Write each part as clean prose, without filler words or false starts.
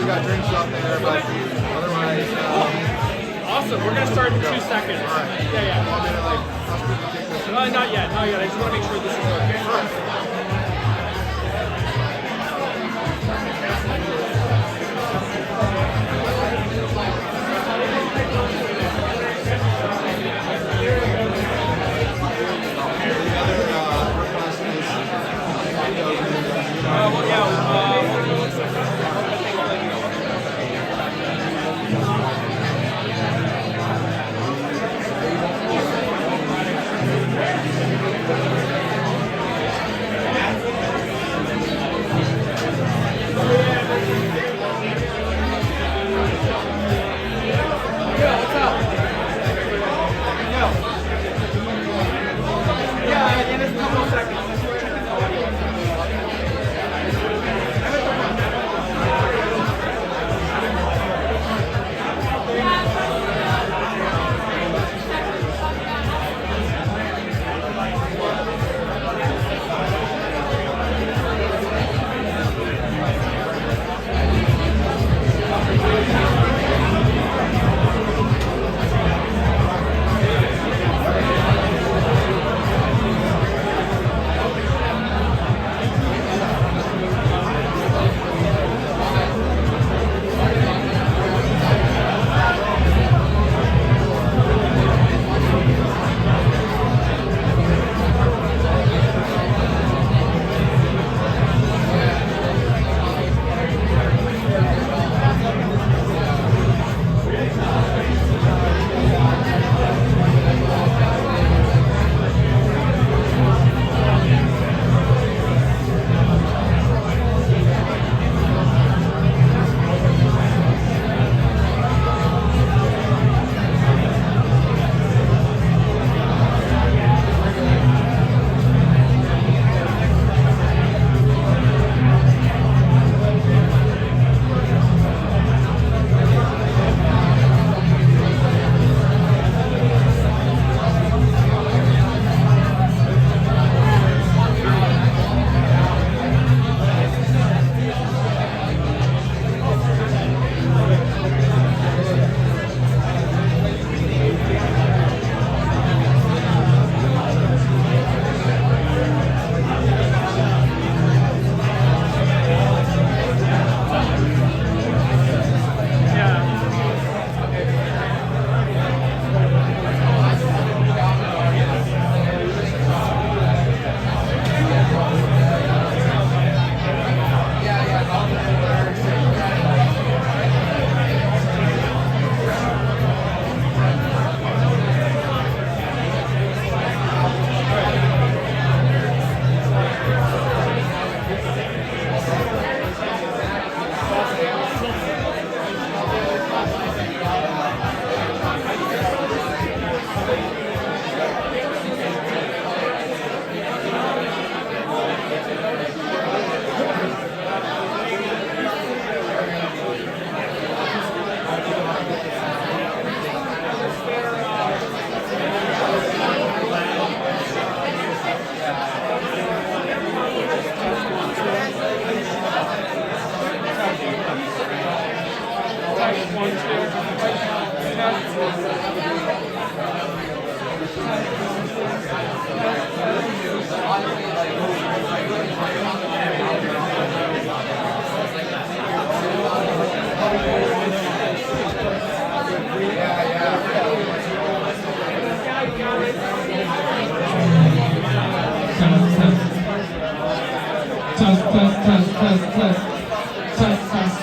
we got drinks out there, but otherwise. Awesome. We're gonna start in 2 seconds. All right. Yeah. Want me to like ask people to take this? Not yet. I just want to make sure this is okay. All right.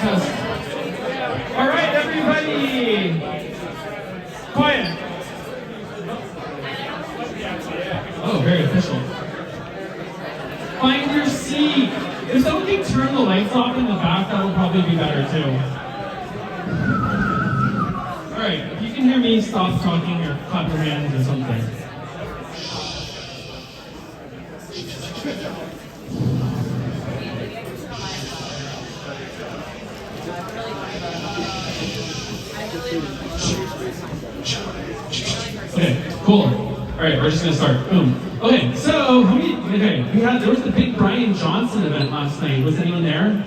Test. All right, everybody. Quiet. Oh, very official. Find your seat. If someone can turn the lights off in the back, that would probably be better too. All right, if you can hear me, stop talking or clap your hands or something. Okay, cool. All right, we're just gonna start. Boom. Okay, so there was the big Brian Johnson event last night. Was anyone there?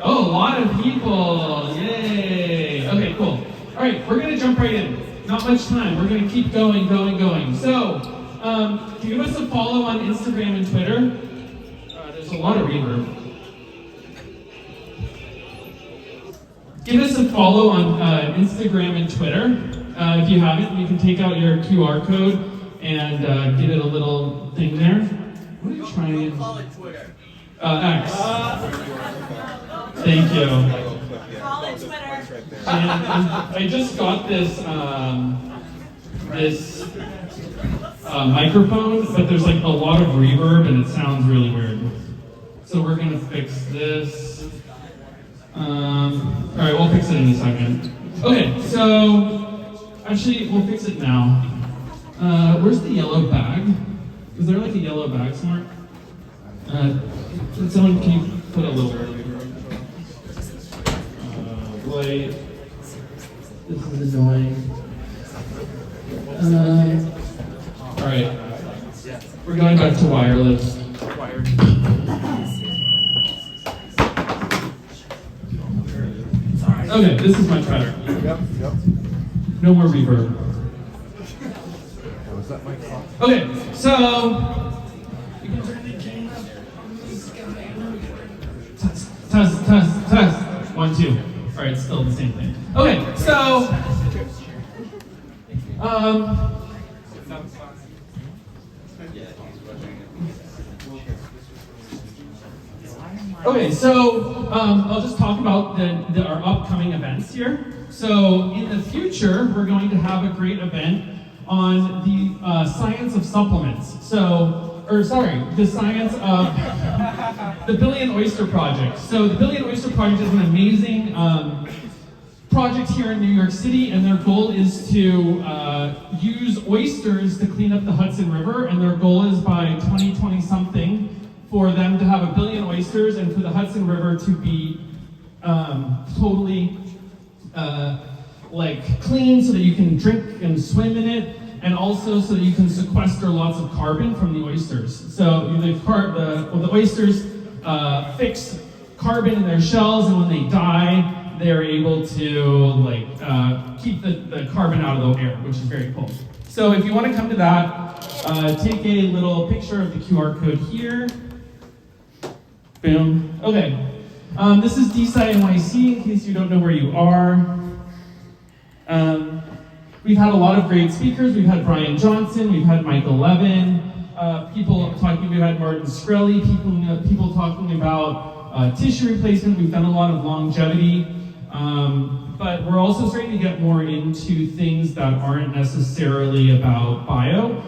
Oh, lot of people. Yay. Okay, cool. All right, we're going to jump right in. Not much time. We're going to keep going. So, give us a follow on Instagram and Twitter. There's a lot of reverb. Give us a follow on Instagram and Twitter. If you haven't, you can take out your QR code and give it a little thing there. What are you trying? Call it Twitter. X. Thank you. Call it Twitter. And I just got this microphone, but there's like a lot of reverb and it sounds really weird. So we're gonna fix this. All right, we'll fix it in a second. Okay, so actually we'll fix it now. Where's the yellow bag? Is there like a yellow bag somewhere? Someone, can you put a little light? This is annoying. All right, we're going back to wireless. Okay, this is much better. Yep. No more reverb. Was that my clock? Okay, so you can turn the game up. Test. 1, 2. All right, still the same thing. Okay, so I'll just talk about our upcoming events here. So in the future, we're going to have a great event on the science of supplements. The science of the Billion Oyster Project. So the Billion Oyster Project is an amazing project here in New York City, and their goal is to use oysters to clean up the Hudson River, and their goal is by 2020 something for them to have 1 billion oysters and for the Hudson River to be totally clean so that you can drink and swim in it, and also so that you can sequester lots of carbon from the oysters. So the oysters fix carbon in their shells, and when they die, they're able to keep the carbon out of the air, which is very cool. So if you want to come to that, take a little picture of the QR code here. Boom. Okay. This is DeSciNYC, in case you don't know where you are. We've had a lot of great speakers. We've had Brian Johnson, we've had Michael Levin, we've had Martin Shkreli, people talking about tissue replacement. We've done a lot of longevity, but we're also starting to get more into things that aren't necessarily about bio.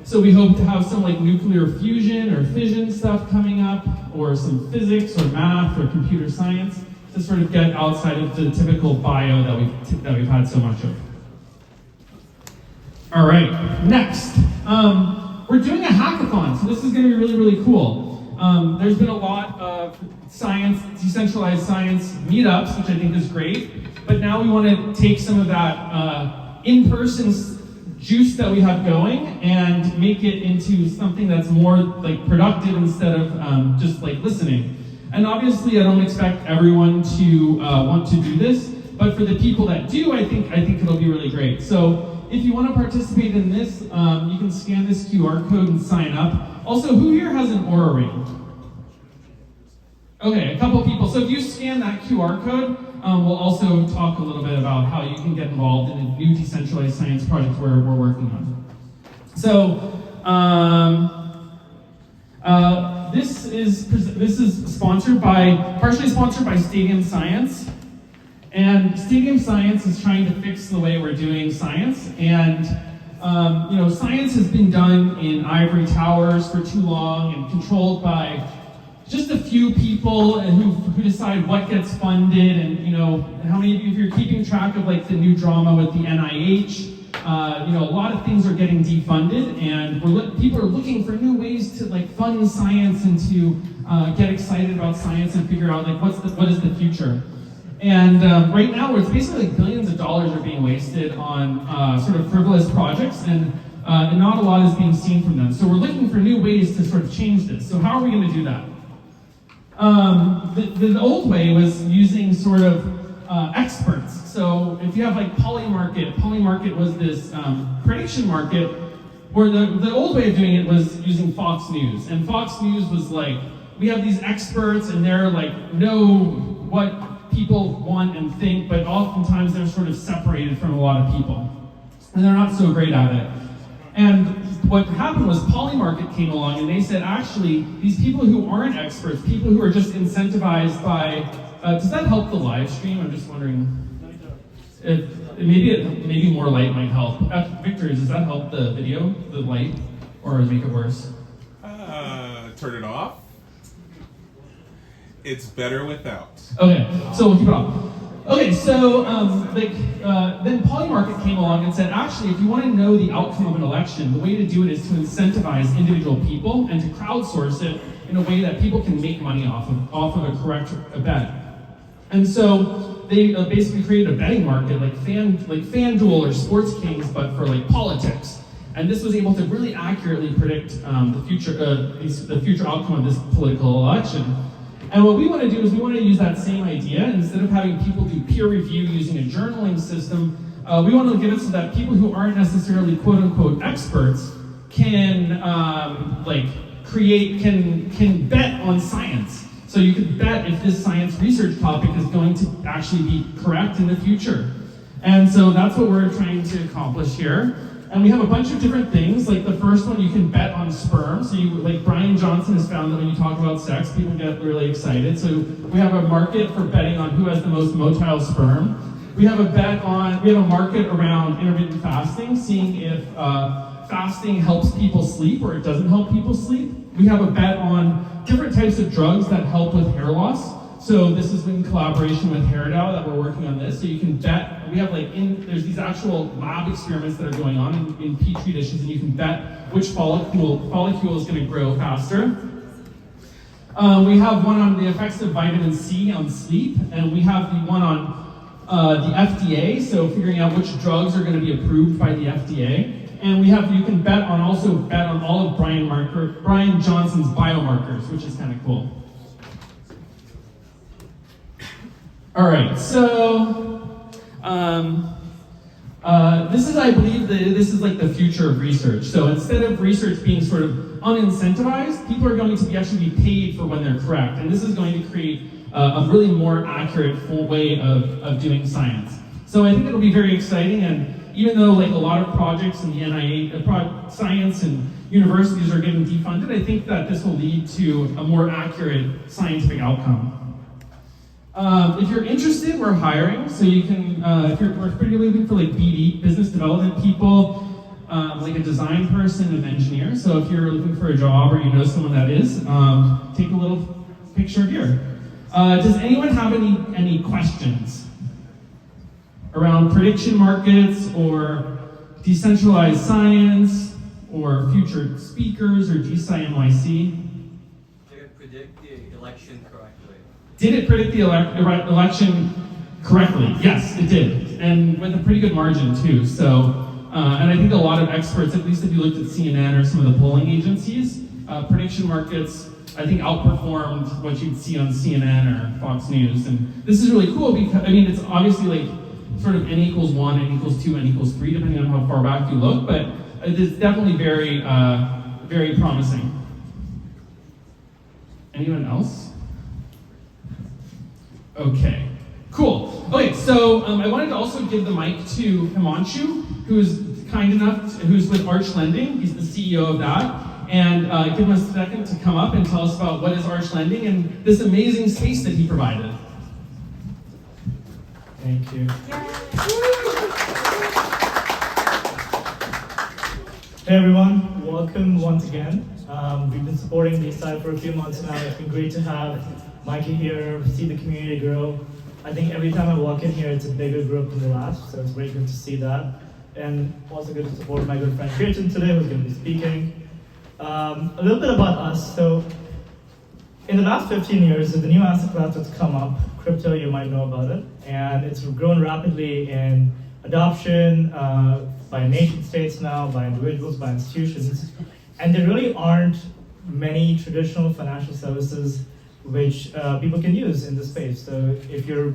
So we hope to have some nuclear fusion or fission stuff coming up, or some physics or math or computer science to sort of get outside of the typical bio that we've had so much of. All right, next. We're doing a hackathon, so this is going to be really, really cool. There's been a lot of decentralized science meetups, which I think is great, but now we want to take some of that in-person juice that we have going and make it into something that's more productive instead of just listening. And obviously, I don't expect everyone to want to do this, but for the people that do, I think it'll be really great. So if you want to participate in this, you can scan this QR code and sign up. Also, who here has an Oura Ring? Okay, a couple people. So if you scan that QR code, we'll also talk a little bit about how you can get involved in a new decentralized science project we're working on. So this is partially sponsored by Stadium Science. And Stadium Science is trying to fix the way we're doing science. And science has been done in ivory towers for too long and controlled by just a few people who decide what gets funded, and how many of you, if you're keeping track of the new drama with the NIH, a lot of things are getting defunded, and people are looking for new ways to fund science and to get excited about science and figure out what is the future. And right now, it's basically billions of dollars are being wasted on sort of frivolous projects, and not a lot is being seen from them. So we're looking for new ways to sort of change this. So how are we going to do that? The old way was using sort of experts. So if you have like Polymarket was this prediction market, where the old way of doing it was using Fox News. And Fox News was like, we have these experts and they're like, know what people want and think, but oftentimes they're sort of separated from a lot of people. And they're not so great at it. And what happened was Polymarket came along and they said, actually, these people who aren't experts, people who are just incentivized by, does that help the live stream? I'm just wondering. Maybe more light might help. Victor, does that help the video, the light, or make it worse? Turn it off. It's better without. Okay, so we'll keep it off. Okay, so then Polymarket came along and said, actually, if you want to know the outcome of an election, the way to do it is to incentivize individual people and to crowdsource it in a way that people can make money off of a correct bet. And so they basically created a betting market like FanDuel or Sports Kings, but for like politics. And this was able to really accurately predict the future outcome of this political election. And what we want to do is we want to use that same idea. Instead of having people do peer review using a journaling system, we want to give it so that people who aren't necessarily quote-unquote experts can can bet on science. So you could bet if this science research topic is going to actually be correct in the future. And so that's what we're trying to accomplish here. And we have a bunch of different things. Like the first one, you can bet on sperm. So like Brian Johnson has found that when you talk about sex, people get really excited. So we have a market for betting on who has the most motile sperm. We have a market around intermittent fasting, seeing if fasting helps people sleep or it doesn't help people sleep. We have a bet on different types of drugs that help with hair loss. So this is in collaboration with HairDAO that we're working on this. So you can bet, we have there's these actual lab experiments that are going on in Petri dishes, and you can bet which follicle is going to grow faster. We have one on the effects of vitamin C on sleep, and we have the one on the FDA, so figuring out which drugs are going to be approved by the FDA. And you can also bet on all of Brian Johnson's biomarkers, which is kind of cool. All right, so I believe this is like the future of research. So instead of research being sort of unincentivized, people are going to actually be paid for when they're correct. And this is going to create a really more accurate, full way of doing science. So I think it'll be very exciting, and even though like a lot of projects in the NIH, science and universities are getting defunded, I think that this will lead to a more accurate scientific outcome. If you're interested, we're hiring, so you can, we're pretty looking for like BD, business development people, like a design person, an engineer. So if you're looking for a job or you know someone that is, take a little picture here. Does anyone have any questions around prediction markets or decentralized science or future speakers or DeSciNYC? Did it predict the election correctly? Did it predict the election correctly? Yes, it did, and with a pretty good margin too. So, and I think a lot of experts, at least if you looked at CNN or some of the polling agencies, prediction markets, I think outperformed what you'd see on CNN or Fox News. And this is really cool because, it's obviously like sort of n equals 1, n equals 2, n equals 3, depending on how far back you look, but it's definitely very, very promising. Anyone else? Okay, cool. Okay, so I wanted to also give the mic to Himanshu, who's who's with Arch Lending. He's the CEO of that. And give him a second to come up and tell us about what is Arch Lending and this amazing space that he provided. Thank you. Hey everyone, welcome once again. We've been supporting DeSci for a few months now. It's been great to have Mikey here, see the community grow. I think every time I walk in here, it's a bigger group than the last, so it's very good to see that. And also good to support my good friend Kirtan today, who's going to be speaking. A little bit about us. So, in the last 15 years, the new asset class that's come up, crypto, you might know about it, and it's grown rapidly in adoption by nation states now, by individuals, by institutions, and there really aren't many traditional financial services which people can use in the space. So if you're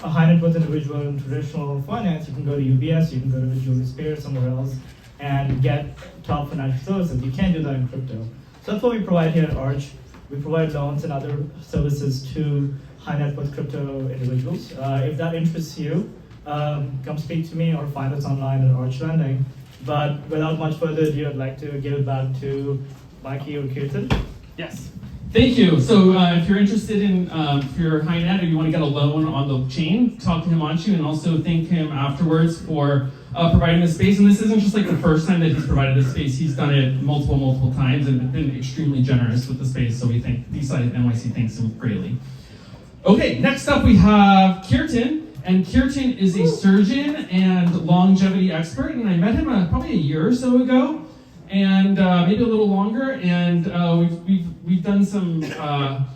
a high net worth individual in traditional finance, you can go to UBS, you can go to Julius Baer, somewhere else, and get top financial services. You can't do that in crypto. So that's what we provide here at Arch. We provide loans and other services to high net worth crypto individuals. If that interests you, come speak to me or find us online at Arch Lending. But without much further ado, I'd like to give it back to Mikey or Kirtan. Yes. Thank you. So if you're interested in, if you're high net or you want to get a loan on the chain, talk to Himanshu and also thank him afterwards for providing this space. And this isn't just like the first time that he's provided this space. He's done it multiple times and been extremely generous with the space. So we think DeSciNYC thanks him greatly. Okay, next up we have Kirtan. And Kirtan is a surgeon and longevity expert. And I met him probably a year or so ago. And maybe a little longer, and we've done some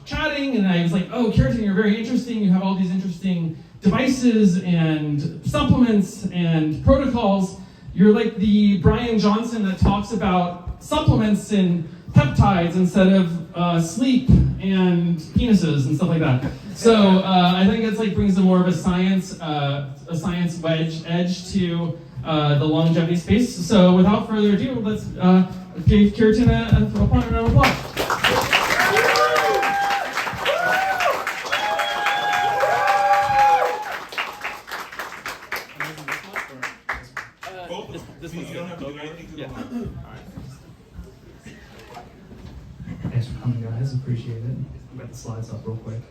chatting, and I was like, oh, Kirtan, you're very interesting. You have all these interesting devices and supplements and protocols. You're like the Brian Johnson that talks about supplements and peptides instead of sleep and penises and stuff like that. So I think it's like brings a more of a science edge to the longevity space. So without further ado, let's give Kirtan a round of applause. This one's you don't have to do anything to the line. Thanks for coming, guys. Appreciate it. I'll get the slides up real quick.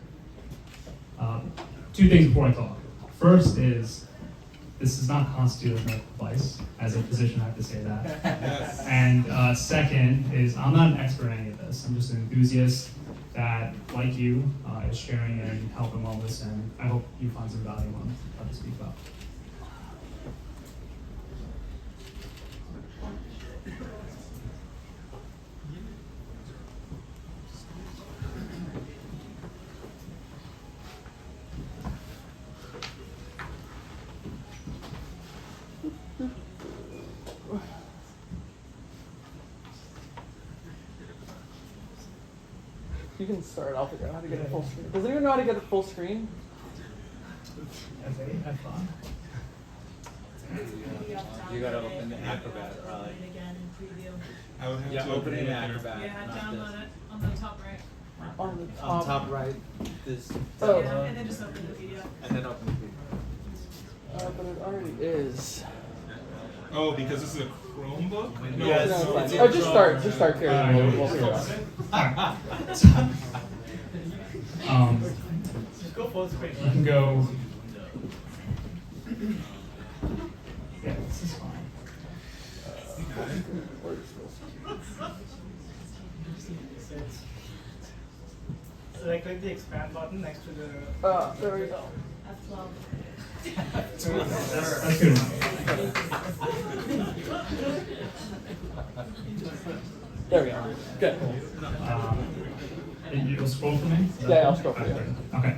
Two things before I talk. First is, this does not constitute a medical advice. As a physician, I have to say that. Yes. And second is, I'm not an expert in any of this. I'm just an enthusiast that, like you, is sharing in health and wellness, and I hope you find some value on what I speak about. You can start. I'll figure out how to get it full screen. Does anyone know how to get it full screen? Have fun. You gotta open the Acrobat, Open it again in preview. I would have Yeah, to open it in there. Acrobat. Yeah, not download this. it on the top right. On the On top right, this. Oh. Yeah, and then just open the PDF. And then open the but it already is. Oh, because this is a Chromebook? No, Yes. No, No, it's it's fine. Oh, just start, Kirtan. We'll figure it out. Just go full screen. You can go. Yeah, this is fine. So I click the expand button next to the. There we go. F12. That's good enough. There we go. Good. You'll scroll for me? Yeah, I'll scroll for you. Okay.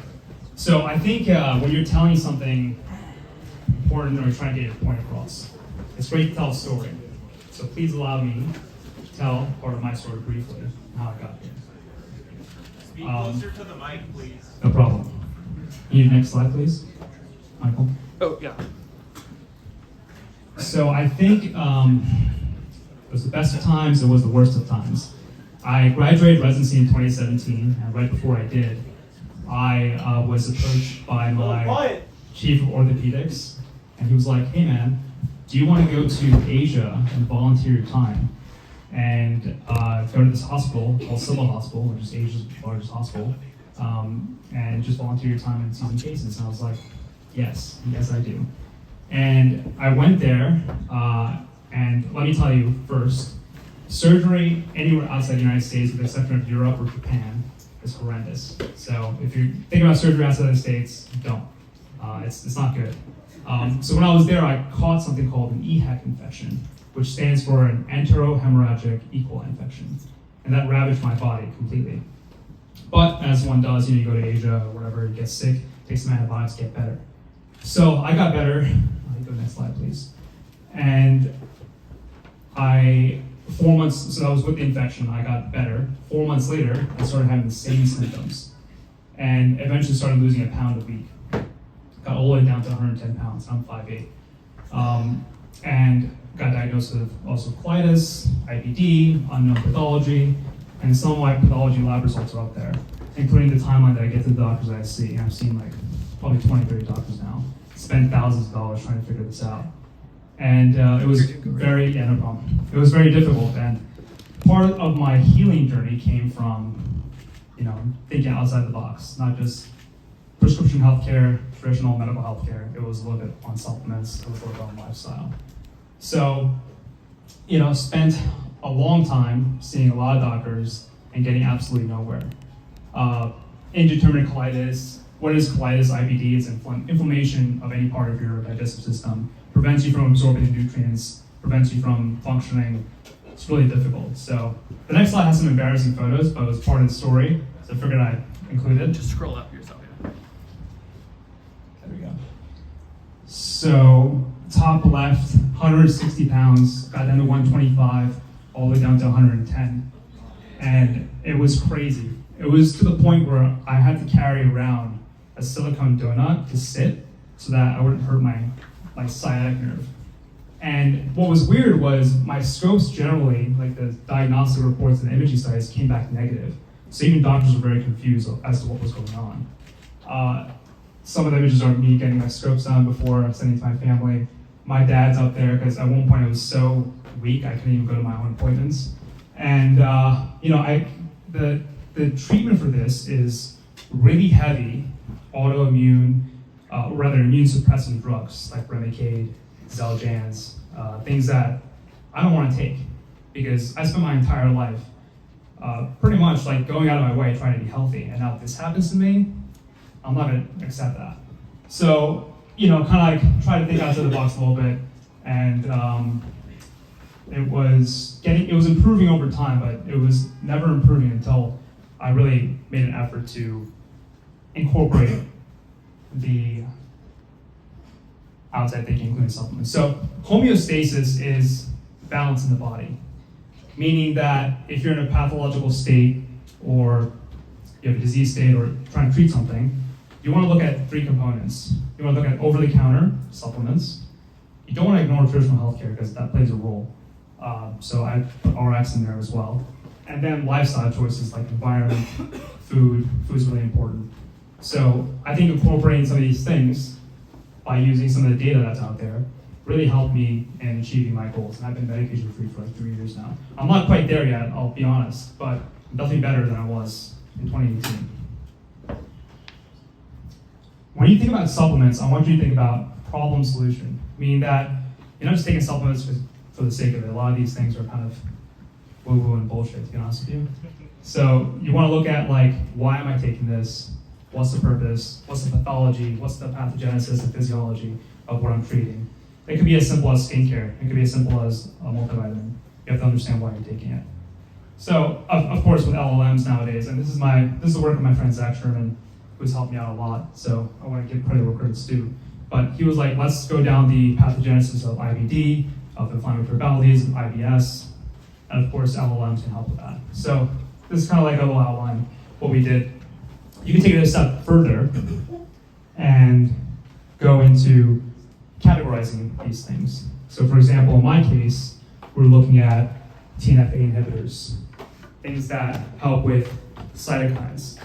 So I think when you're telling something important or you're trying to get your point across, it's great to tell a story. So please allow me to tell part of my story briefly, how I got here. Speak closer to the mic, please. No problem. You need the next slide, please, Michael. Oh, yeah. So I think it was the best of times, it was the worst of times. I graduated residency in 2017, and right before I did, I was approached by my chief of orthopedics, and he was like, hey man, do you want to go to Asia and volunteer your time and go to this hospital called Civil Hospital, which is Asia's largest hospital, and just volunteer your time and see some cases? And I was like, yes I do. And I went there, and let me tell you first, surgery anywhere outside the United States, with the exception of Europe or Japan, is horrendous. So if you're thinking about surgery outside the States, don't. It's not good. So when I was there, I caught something called an EHEC infection, which stands for an enterohemorrhagic E. coli infection. And that ravaged my body completely. But as one does, you go to Asia or wherever, you get sick, take some antibiotics, get better. So I got better. Go next slide, please. And 4 months, so I was with the infection, I got better. 4 months later, I started having the same symptoms. and eventually started losing a pound a week. Got all the way down to 110 pounds. I'm 5'8". And got diagnosed with also colitis, IBD, unknown pathology, and some of my pathology lab results are up there, including the timeline that I get to the doctors that I see. And I've seen like probably 20, 30 doctors now. Spent thousands of dollars trying to figure this out. And it was very, yeah, no problem. It was very difficult. And part of my healing journey came from, thinking outside the box, not just prescription healthcare, traditional medical healthcare. It was a little bit on supplements, it was a little bit on lifestyle. So, spent a long time seeing a lot of doctors and getting absolutely nowhere. Indeterminate colitis. What is colitis? IBD is inflammation of any part of your digestive system. Prevents you from absorbing the nutrients, prevents you from functioning. It's really difficult. So the next slide has some embarrassing photos, but it was part of the story, so I figured I'd include it. Just scroll up yourself. Yeah. There we go. So top left, 160 pounds, got down to 125, all the way down to 110. And it was crazy. It was to the point where I had to carry around a silicone donut to sit so that I wouldn't hurt my sciatic nerve. And what was weird was my scopes generally, like the diagnostic reports and the imaging studies, came back negative. So even doctors were very confused as to what was going on. Some of the images are me getting my scopes done before sending to my family. My dad's up there because at one point I was so weak I couldn't even go to my own appointments. And the treatment for this is really heavy autoimmune, immune suppressant drugs like Remicade, Xeljanz, things that I don't want to take because I spent my entire life pretty much like going out of my way trying to be healthy, and now if this happens to me, I'm not going to accept that. So, kind of like try to think outside the box a little bit, and it was improving over time, but it was never improving until I really made an effort to incorporate the outside thinking, including supplements. So homeostasis is balance in the body, meaning that if you're in a pathological state or you have a disease state or trying to treat something, you want to look at three components. You want to look at over-the-counter supplements. You don't want to ignore traditional healthcare because that plays a role. So I put RX in there as well. And then lifestyle choices like environment, food. Food's really important. So I think incorporating some of these things by using some of the data that's out there really helped me in achieving my goals. And I've been medication free for like 3 years now. I'm not quite there yet, I'll be honest, but I'm definitely better than I was in 2018. When you think about supplements, I want you to think about problem solution, meaning that you're not just taking supplements for the sake of it. A lot of these things are kind of woo-woo and bullshit, to be honest with you. So you want to look at like, why am I taking this? What's the purpose? What's the pathology? What's the pathogenesis and physiology of what I'm treating? It could be as simple as skincare. It could be as simple as a multivitamin. You have to understand why you're taking it. So, of course, with LLMs nowadays, and this is the work of my friend Zach Sherman, who's helped me out a lot. So I want to give credit where credit's due. But he was like, let's go down the pathogenesis of IBD, of inflammatory bowel disease, of IBS, and of course, LLMs can help with that. So this is kind of like a little outline what we did. You can take it a step further and go into categorizing these things. So for example, in my case, we're looking at TNF-A inhibitors, things that help with cytokines,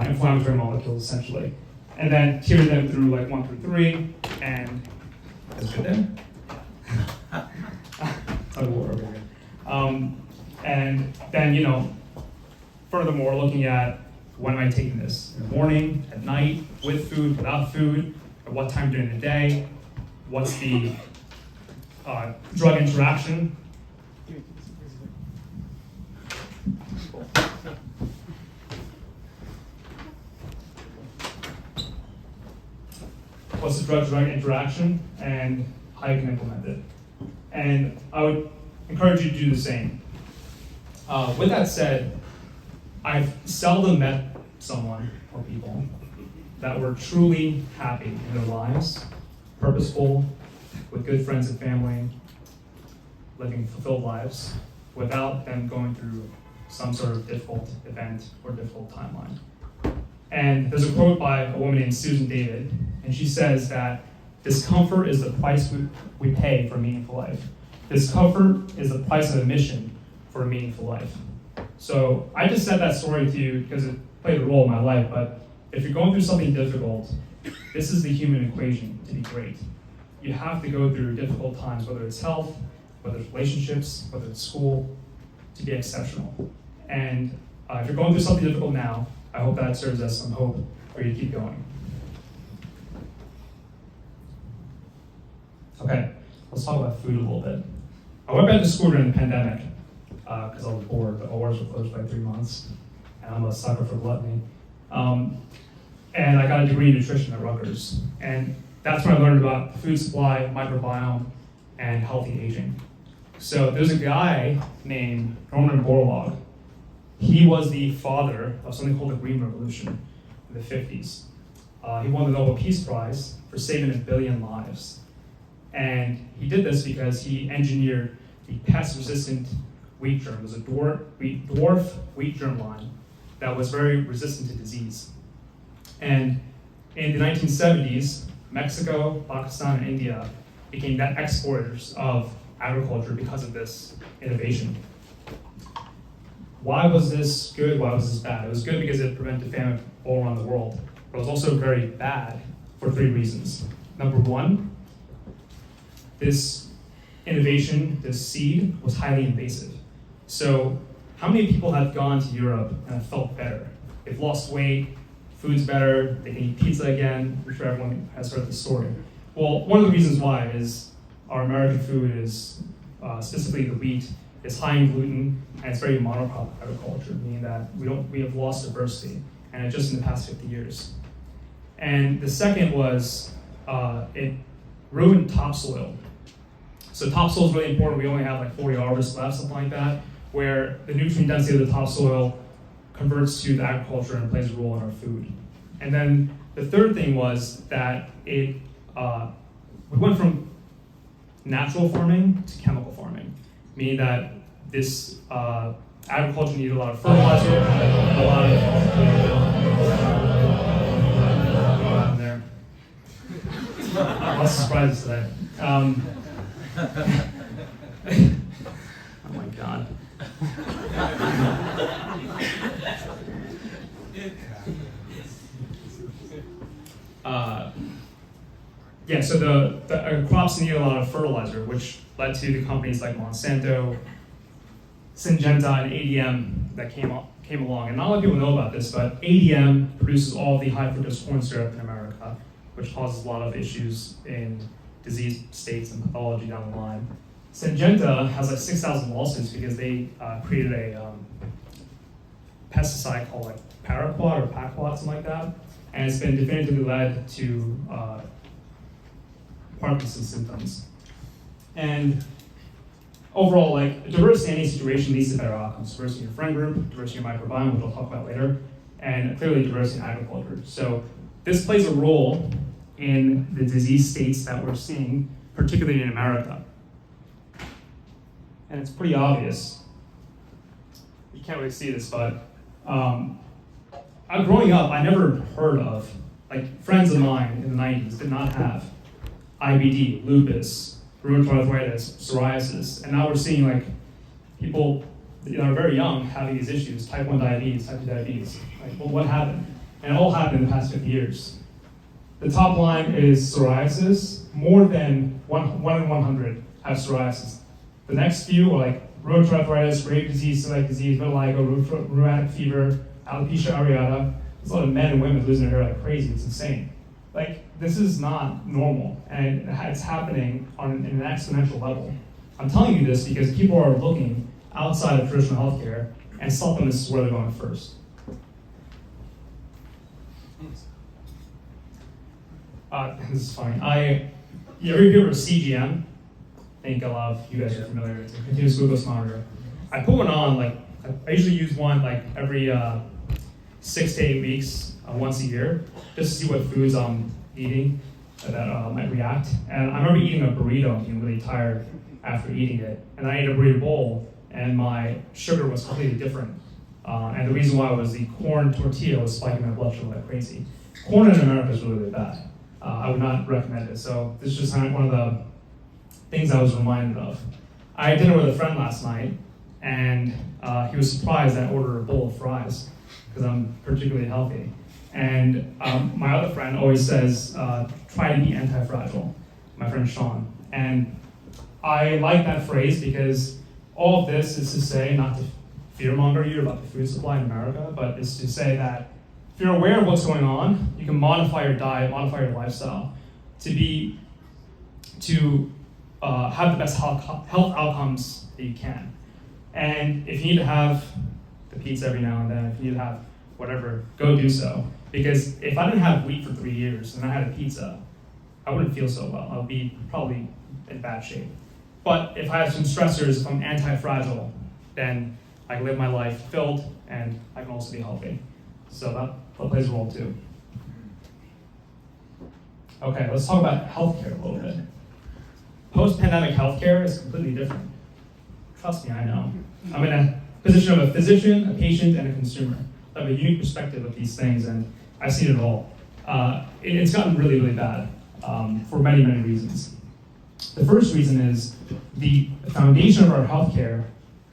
inflammatory molecules essentially. And then tiering them through like 1 through 3, and that's good there. Tug of war over here. And then, furthermore, looking at when am I taking this? In the morning, at night, with food, without food, at what time during the day? What's the drug interaction? What's the drug-drug interaction and how you can implement it? And I would encourage you to do the same. With that said, I've seldom met someone or people that were truly happy in their lives, purposeful, with good friends and family, living fulfilled lives, without them going through some sort of difficult event or difficult timeline. And there's a quote by a woman named Susan David, and she says that discomfort is the price we pay for a meaningful life. Discomfort is the price of admission for a meaningful life. So I just said that story to you because it played a role in my life, but if you're going through something difficult, this is the human equation to be great. You have to go through difficult times, whether it's health, whether it's relationships, whether it's school, to be exceptional. And if you're going through something difficult now, I hope that serves as some hope for you to keep going. Okay, let's talk about food a little bit. I went back to school during the pandemic because I was bored. The ORs were closed by 3 months, and I'm a sucker for gluttony. And I got a degree in nutrition at Rutgers. And that's when I learned about the food supply, microbiome, and healthy aging. So there's a guy named Norman Borlaug. He was the father of something called the Green Revolution in the 50s. He won the Nobel Peace Prize for saving 1 billion lives. And he did this because he engineered the pest-resistant wheat germ. It was a dwarf wheat germ line that was very resistant to disease. And in the 1970s, Mexico, Pakistan, and India became net exporters of agriculture because of this innovation. Why was this good? Why was this bad? It was good because it prevented famine all around the world, but it was also very bad for 3 reasons. Number 1, this innovation, this seed, was highly invasive. So how many people have gone to Europe and have felt better? They've lost weight, food's better, they can eat pizza again. I'm sure everyone has heard the story. Well, one of the reasons why is our American food is, specifically the wheat, is high in gluten, and it's very monocrop agriculture, meaning that we have lost diversity, and just in the past 50 years. And the second was, it ruined topsoil. So topsoil is really important. We only have like 40 harvests left, something like that, where the nutrient density of the topsoil converts to the agriculture and plays a role in our food. And then the third thing was that we went from natural farming to chemical farming, meaning that this agriculture needed a lot of fertilizer, a lot of there. Lots of surprises today. Oh my God. Yeah, so the crops need a lot of fertilizer, which led to the companies like Monsanto, Syngenta, and ADM that came along. And not a lot of people know about this, but ADM produces all the high fructose corn syrup in America, which causes a lot of issues in disease states and pathology down the line. Syngenta has like 6,000 lawsuits because they created a pesticide called like paraquat or paquat, something like that, and it's been definitively led to Parkinson's symptoms. And overall, like diversity in any situation leads to better outcomes. Diversity in your friend group, diversity in your microbiome, which we'll talk about later, and clearly diversity in agriculture. So this plays a role in the disease states that we're seeing, particularly in America. And it's pretty obvious. You can't really see this, but growing up, I never heard of, like friends of mine in the 90s did not have IBD, lupus, rheumatoid arthritis, psoriasis, and now we're seeing like people that are very young having these issues, type 1 diabetes, type 2 diabetes. Like, well, what happened? And it all happened in the past 50 years. The top line is psoriasis. More than 1 in 100 have psoriasis. The next few are like rheumatoid arthritis, Graves' disease, celiac disease, vitiligo, rheumatic fever, alopecia areata. There's a lot of men and women losing their hair like crazy. It's insane. Like, this is not normal, and it's happening on an exponential level. I'm telling you this because people are looking outside of traditional healthcare, and supplements is where they're going first. This is funny. You ever hear of CGM? I think a lot of you guys are familiar. It's a continuous glucose monitor. I put one on, like, I usually use one like every 6 to 8 weeks, once a year, just to see what foods I'm eating that might react. And I remember eating a burrito and being really tired after eating it. And I ate a burrito bowl, and my sugar was completely different And the reason why was the corn tortilla was spiking my blood sugar like crazy. Corn in America is really, really bad. I would not recommend it. So this is just kind of one of the things I was reminded of. I had dinner with a friend last night, and he was surprised I ordered a bowl of fries because I'm particularly healthy. And my other friend always says, try to be anti-fragile, my friend Sean. And I like that phrase because all of this is to say, not to fearmonger you about the food supply in America, but it's to say that if you're aware of what's going on, you can modify your diet, modify your lifestyle to have the best health outcomes that you can. And if you need to have the pizza every now and then, if you need to have whatever, go do so. Because if I didn't have wheat for 3 years and I had a pizza, I wouldn't feel so well. I would be probably in bad shape. But if I have some stressors, if I'm anti-fragile, then I can live my life filled and I can also be healthy. So that plays a role too. Okay, let's talk about healthcare a little bit. Post-pandemic healthcare is completely different. Trust me, I know. I'm in a position of a physician, a patient, and a consumer. I have a unique perspective of these things, and I've seen it all. It's gotten really, really bad for many, many reasons. The first reason is the foundation of our healthcare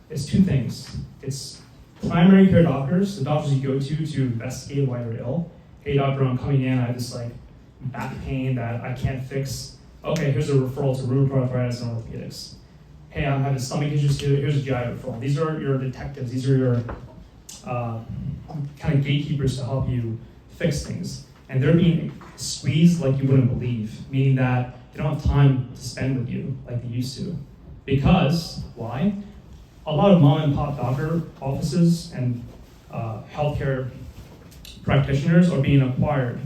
is two things. It's primary care doctors, the doctors you go to investigate why you're ill. Hey doctor, I'm coming in, I have this back pain that I can't fix. Okay, here's a referral to rheumatoid arthritis and orthopedics. Hey, I'm having stomach issues, here's a GI referral. These are your detectives, these are your kind of gatekeepers to help you fix things. And they're being squeezed like you wouldn't believe, meaning that they don't have time to spend with you like they used to. Because, why? A lot of mom and pop doctor offices and healthcare practitioners are being acquired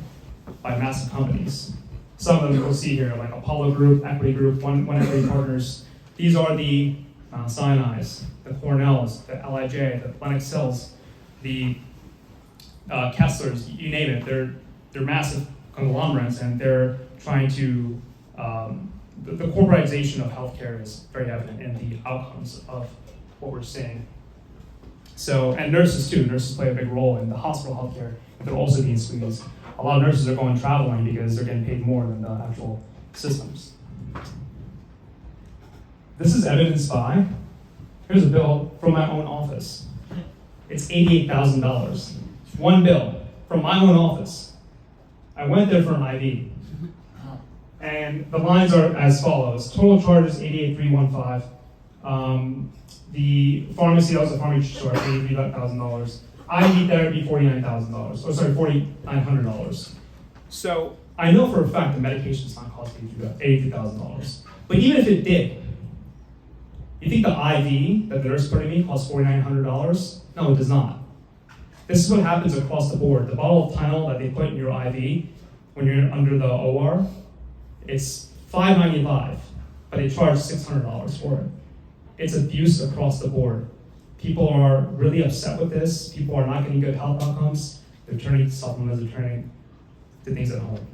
by massive companies. Some of them you'll see here, like Apollo Group, Equity Group, One Equity Partners. These are the DeSciNYCs, the Cornells, the LIJ, the Lennox Hills, the Kesslers, you name it. They're massive conglomerates, and they're trying to. The corporatization of healthcare is very evident in the outcomes of what we're seeing. So, and nurses too. Nurses play a big role in the hospital healthcare. They're also being squeezed. A lot of nurses are going traveling because they're getting paid more than the actual systems. This is evidenced by, here's a bill from my own office. It's $88,000. One bill from my own office. I went there for an IV. And the lines are as follows. Total charges, $88,315. The pharmacy, that was a pharmacy store, $83,000. IV therapy, $49,000. Oh, sorry, $4,900. So I know for a fact the medication is not costing $83,000. But even if it did, you think the IV that the nurse put in me costs $4,900? No, it does not. This is what happens across the board. The bottle of Tylenol that they put in your IV when you're under the OR, it's $5.95, but they charge $600 for it. It's abuse across the board. People are really upset with this. People are not getting good health outcomes. They're turning to supplements, they're turning to things at home.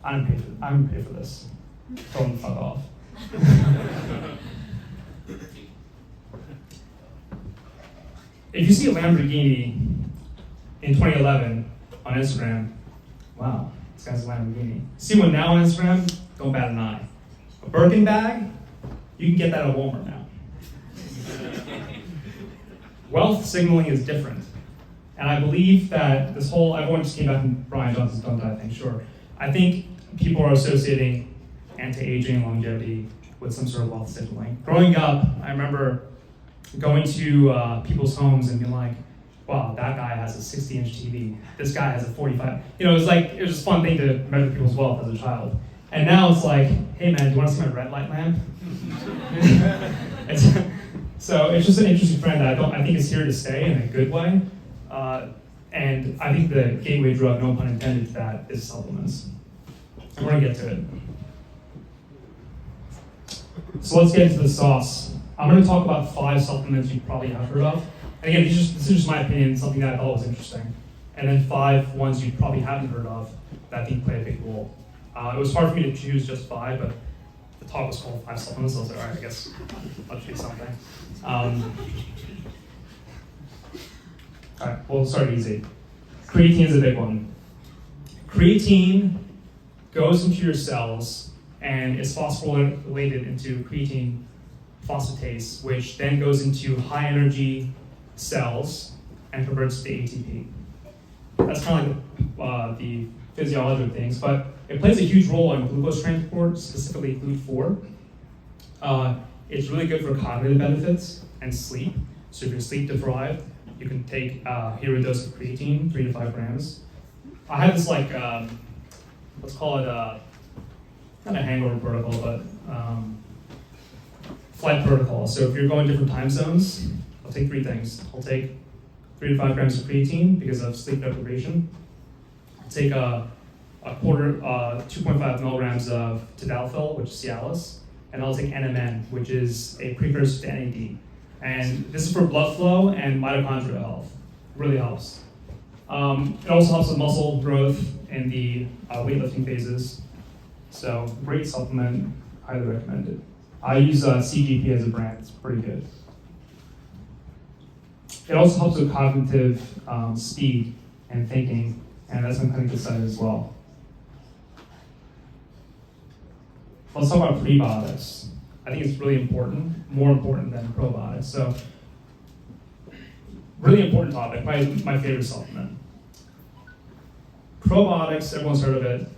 I didn't pay for this. Tell them to fuck off. If you see a Lamborghini in 2011 on Instagram, wow, this guy's a Lamborghini. See one now on Instagram, don't bat an eye. A Birkin bag, you can get that at Walmart now. Wealth signaling is different. And I believe that this whole, everyone just came back from Brian Johnson's Don't Die thing, sure. I think people are associating anti-aging, longevity with some sort of wealth signaling. Growing up, I remember going to people's homes and being like, wow, that guy has a 60-inch TV. This guy has a 45. You know, it was just a fun thing to measure people's wealth as a child. And now it's like, hey man, do you want to see my red light lamp? So it's just an interesting trend that I think is here to stay in a good way. And I think the gateway drug, no pun intended to that, is supplements. And we're gonna get to it. So let's get into the sauce. I'm going to talk about 5 supplements you probably have heard of. And again, this is just my opinion, something that I thought was interesting. And then 5 ones you probably haven't heard of that I think play a big role. It was hard for me to choose just 5, but the talk was called 5 supplements, so I was like, all right, I guess I'll choose something. All right, we'll start easy. Creatine is a big one. Creatine goes into your cells and is phosphorylated into creatine phosphatase, which then goes into high energy cells and converts to ATP. That's kind of like the physiology of things, but it plays a huge role in glucose transport, specifically GLUT4. It's really good for cognitive benefits and sleep. So if you're sleep deprived, you can take a hero dose of creatine, 3 to 5 grams. I have this like, let's call it a, not a hangover protocol, but flight protocol. So if you're going different time zones, I'll take 3 things. I'll take 3 to 5 grams of creatine because of sleep deprivation. I'll take a 2.5 milligrams of tadalafil, which is Cialis, and I'll take NMN, which is a precursor to NAD. And this is for blood flow and mitochondrial health. It really helps. It also helps with muscle growth in the weightlifting phases. So great supplement, highly recommended. I use CGP as a brand, it's pretty good. It also helps with cognitive speed and thinking, and that's on clinical side as well. Let's talk about prebiotics. I think it's really important, more important than probiotics. So, really important topic, my favorite supplement. Probiotics, everyone's heard of it,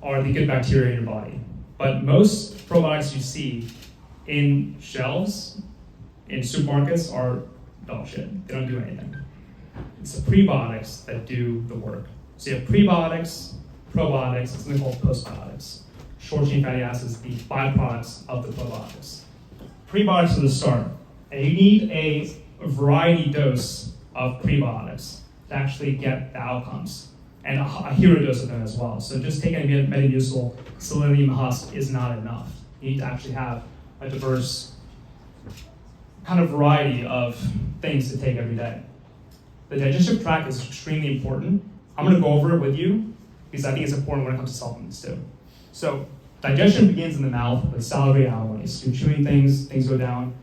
are the good bacteria in your body. But most probiotics you see in shelves, in supermarkets, are dog shit. They don't do anything. It's the prebiotics that do the work. So you have prebiotics, probiotics, and something called postbiotics. Short chain fatty acids, the byproducts of the probiotics. Prebiotics are the start. And you need a variety dose of prebiotics to actually get the outcomes. And a hero dose of them as well. So just taking a Metamucil selenium husk is not enough. You need to actually have a diverse kind of variety of things to take every day. The digestive tract is extremely important. I'm going to go over it with you because I think it's important when it comes to supplements too. So digestion begins in the mouth with salivary amylase. You're chewing things, things go down.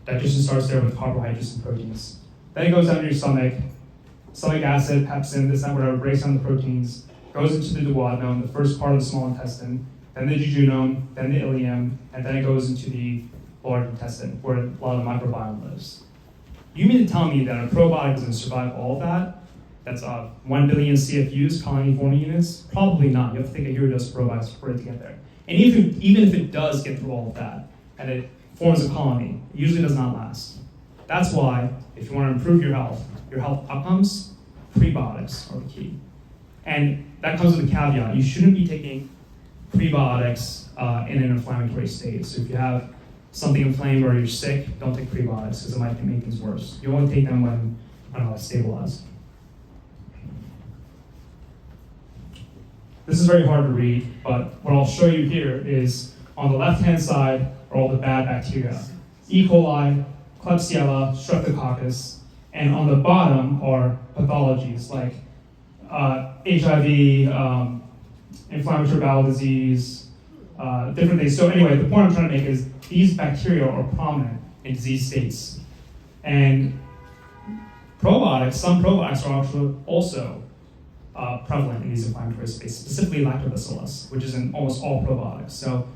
Digestion starts there with carbohydrates and proteins. Then it goes down to your stomach. Stomach acid, pepsin, this, that, whatever, breaks down the proteins, goes into the duodenum, the first part of the small intestine, then the jejunum, then the ileum, and then it goes into the large intestine, where a lot of the microbiome lives. You mean to tell me that a probiotic is going to survive all of that? That's 1 billion CFUs, colony forming units? Probably not. You have to take a hero dose of probiotics for it to get there. And even if it does get through all of that, and it forms a colony, it usually does not last. That's why, if you want to improve your health outcomes, prebiotics are the key. And that comes with a caveat. You shouldn't be taking prebiotics in an inflammatory state. So if you have something inflamed or you're sick, don't take prebiotics because it might make things worse. You only take them when, I don't know, it's stabilized. This is very hard to read, but what I'll show you here is on the left-hand side are all the bad bacteria. E. coli, Klebsiella, Streptococcus, and on the bottom are pathologies like HIV, inflammatory bowel disease, different things. So anyway, the point I'm trying to make is these bacteria are prominent in disease states. And probiotics, some probiotics are actually also prevalent in these inflammatory states, specifically lactobacillus, which is in almost all probiotics. So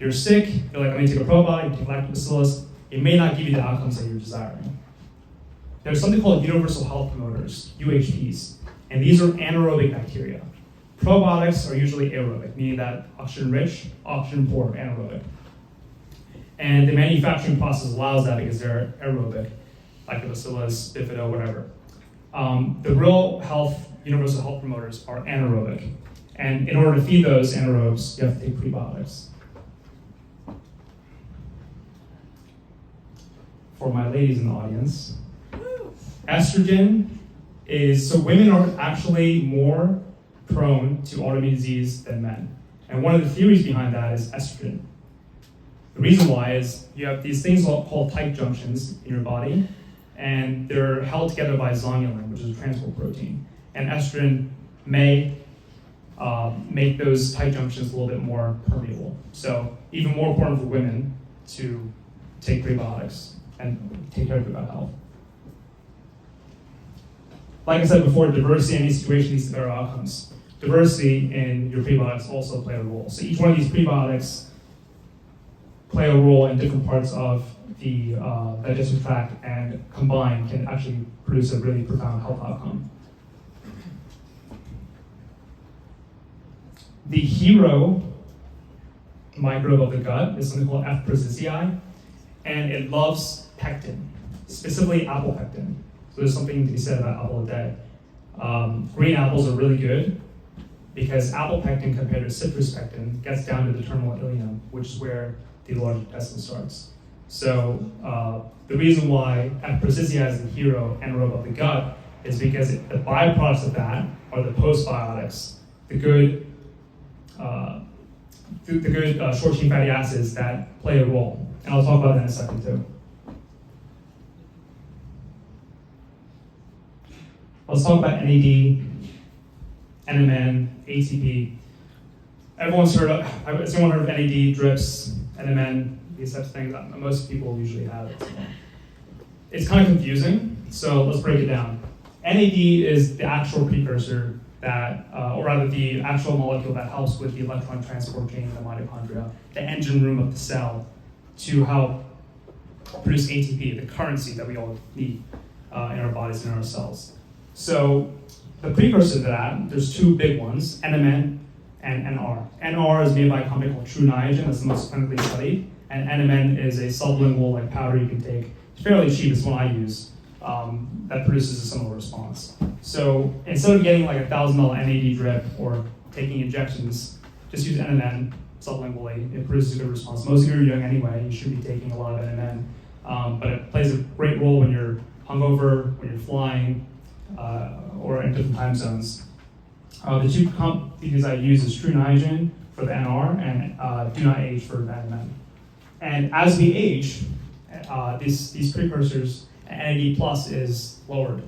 you're sick, you're like, I'm gonna take a probiotic, you take lactobacillus, it may not give you the outcomes that you're desiring. There's something called universal health promoters, UHTs, and these are anaerobic bacteria. Probiotics are usually aerobic, meaning that oxygen-rich, oxygen-poor, anaerobic. And the manufacturing process allows that because they're aerobic, lactobacillus, bifido, whatever. The real universal health promoters are anaerobic. And in order to feed those anaerobes, you have to take prebiotics. For my ladies in the audience, estrogen is, so women are actually more prone to autoimmune disease than men. And one of the theories behind that is estrogen. The reason why is you have these things called tight junctions in your body, and they're held together by zonulin, which is a transport protein. And estrogen may make those tight junctions a little bit more permeable. So even more important for women to take prebiotics and take care of their gut health. like I said before, diversity in any situation leads to better outcomes. Diversity in your prebiotics also play a role. So each one of these prebiotics play a role in different parts of the digestive tract, and combined can actually produce a really profound health outcome. The hero microbe of the gut is something called F. precisiae, and it loves pectin, specifically apple pectin. So there's something to be said about apple a day. Green apples are really good because apple pectin compared to citrus pectin gets down to the terminal ileum, which is where the large intestine starts. So the reason why F. precisiae is the hero anaerobe of the gut is because the byproducts of that are the postbiotics, the good short chain fatty acids that play a role. And I'll talk about that in a second too. Let's talk about NAD, NMN, ATP. Has anyone heard of NAD, drips, NMN, these types of things? Most people usually have it. It's kind of confusing, so let's break it down. NAD is the actual precursor that, or rather the actual molecule that helps with the electron transport chain in the mitochondria, the engine room of the cell, to help produce ATP, the currency that we all need in our bodies and in our cells. So the precursor to that, there's two big ones, NMN and NR. NR is made by a company called True Niagen, that's the most clinically studied, and NMN is a sublingual like powder you can take. It's fairly cheap, it's one I use, that produces a similar response. So instead of getting like a $1,000 NAD drip or taking injections, just use NMN sublingually. It produces a good response. Most of you are young anyway, you should be taking a lot of NMN, but it plays a great role when you're hungover, when you're flying, or in different time zones. The two companies I use is True Niagen for the NR and Do Not Age for the NMN. And as we age, these precursors, NAD plus is lowered.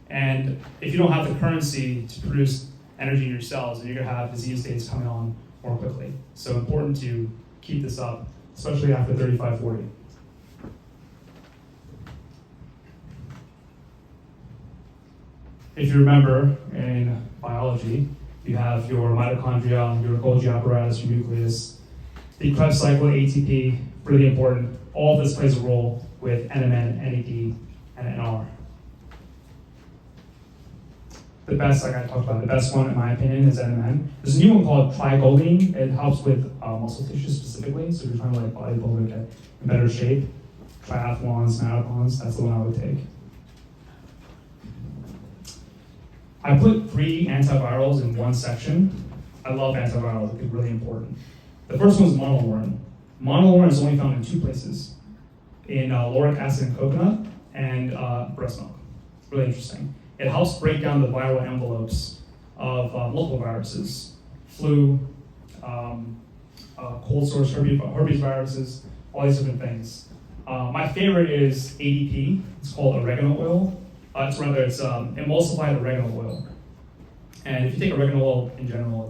And if you don't have the currency to produce energy in your cells, then you're going to have disease states coming on more quickly. So important to keep this up, especially after 35, 40. If you remember in biology, you have your mitochondria, your Golgi apparatus, your nucleus, the Krebs cycle, ATP, really important. All of this plays a role with NMN, NAD, and NR. The best, like I talked about, the best one in my opinion is NMN. There's a new one called tricholine. It helps with muscle tissue specifically, so if you're trying to like bodybuild or get in better shape, triathlons, marathons, that's the one I would take. I put 3 antivirals in one section. I love antivirals, they're really important. The first one is monolaurin. Monolaurin is only found in 2 places, in lauric acid in coconut and breast milk. It's really interesting. It helps break down the viral envelopes of multiple viruses, flu, cold sores, herpes viruses, all these different things. My favorite is ADP. It's called oregano oil. It's emulsified oregano oil. And if you take oregano oil in general,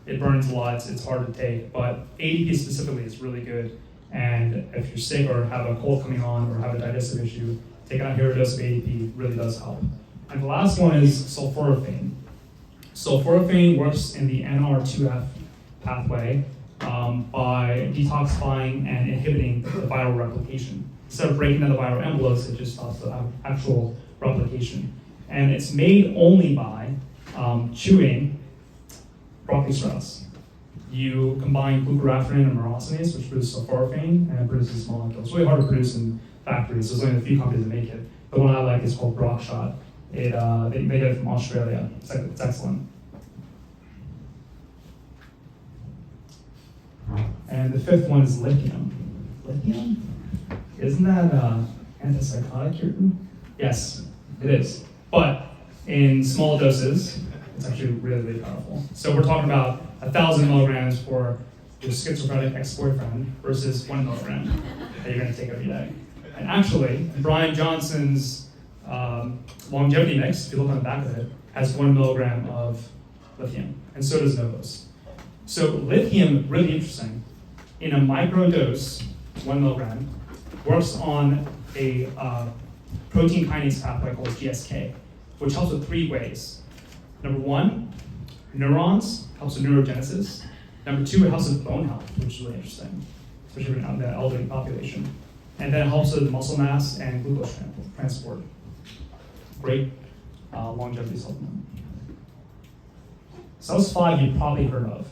it burns a lot, it's hard to take, but ADP specifically is really good. And if you're sick or have a cold coming on or have a digestive issue, taking a hero dose of ADP really does help. And the last one is sulforaphane. Sulforaphane works in the NR2F pathway by detoxifying and inhibiting the viral replication. Instead of breaking down the viral envelopes, it just stops the actual replication. And it's made only by chewing broccoli sprouts. You combine glucoraphanin and myrrosinase, which produces sulforaphane, and it produces this molecule. It's really hard to produce in factories. There's only a few companies that make it. The one I like is called Brockshot. They made it from Australia. It's excellent. And the 5th one is lithium. Lithium? Isn't that antipsychotic, Kirtan? Yes, it is. But in small doses, it's actually really, really powerful. So we're talking about 1,000 milligrams for your schizophrenic ex-boyfriend versus 1 milligram that you're going to take every day. And actually, Brian Johnson's longevity mix, if you look on the back of it, has 1 milligram of lithium, and so does Novo's. So lithium, really interesting, in a micro dose, 1 milligram, works on a protein kinase pathway called GSK. which helps with 3 ways. Number 1, neurons, helps with neurogenesis. Number 2, it helps with bone health, which is really interesting, especially in the elderly population. And then it helps with muscle mass and glucose transport. Great longevity supplement. So those 5 you've probably heard of,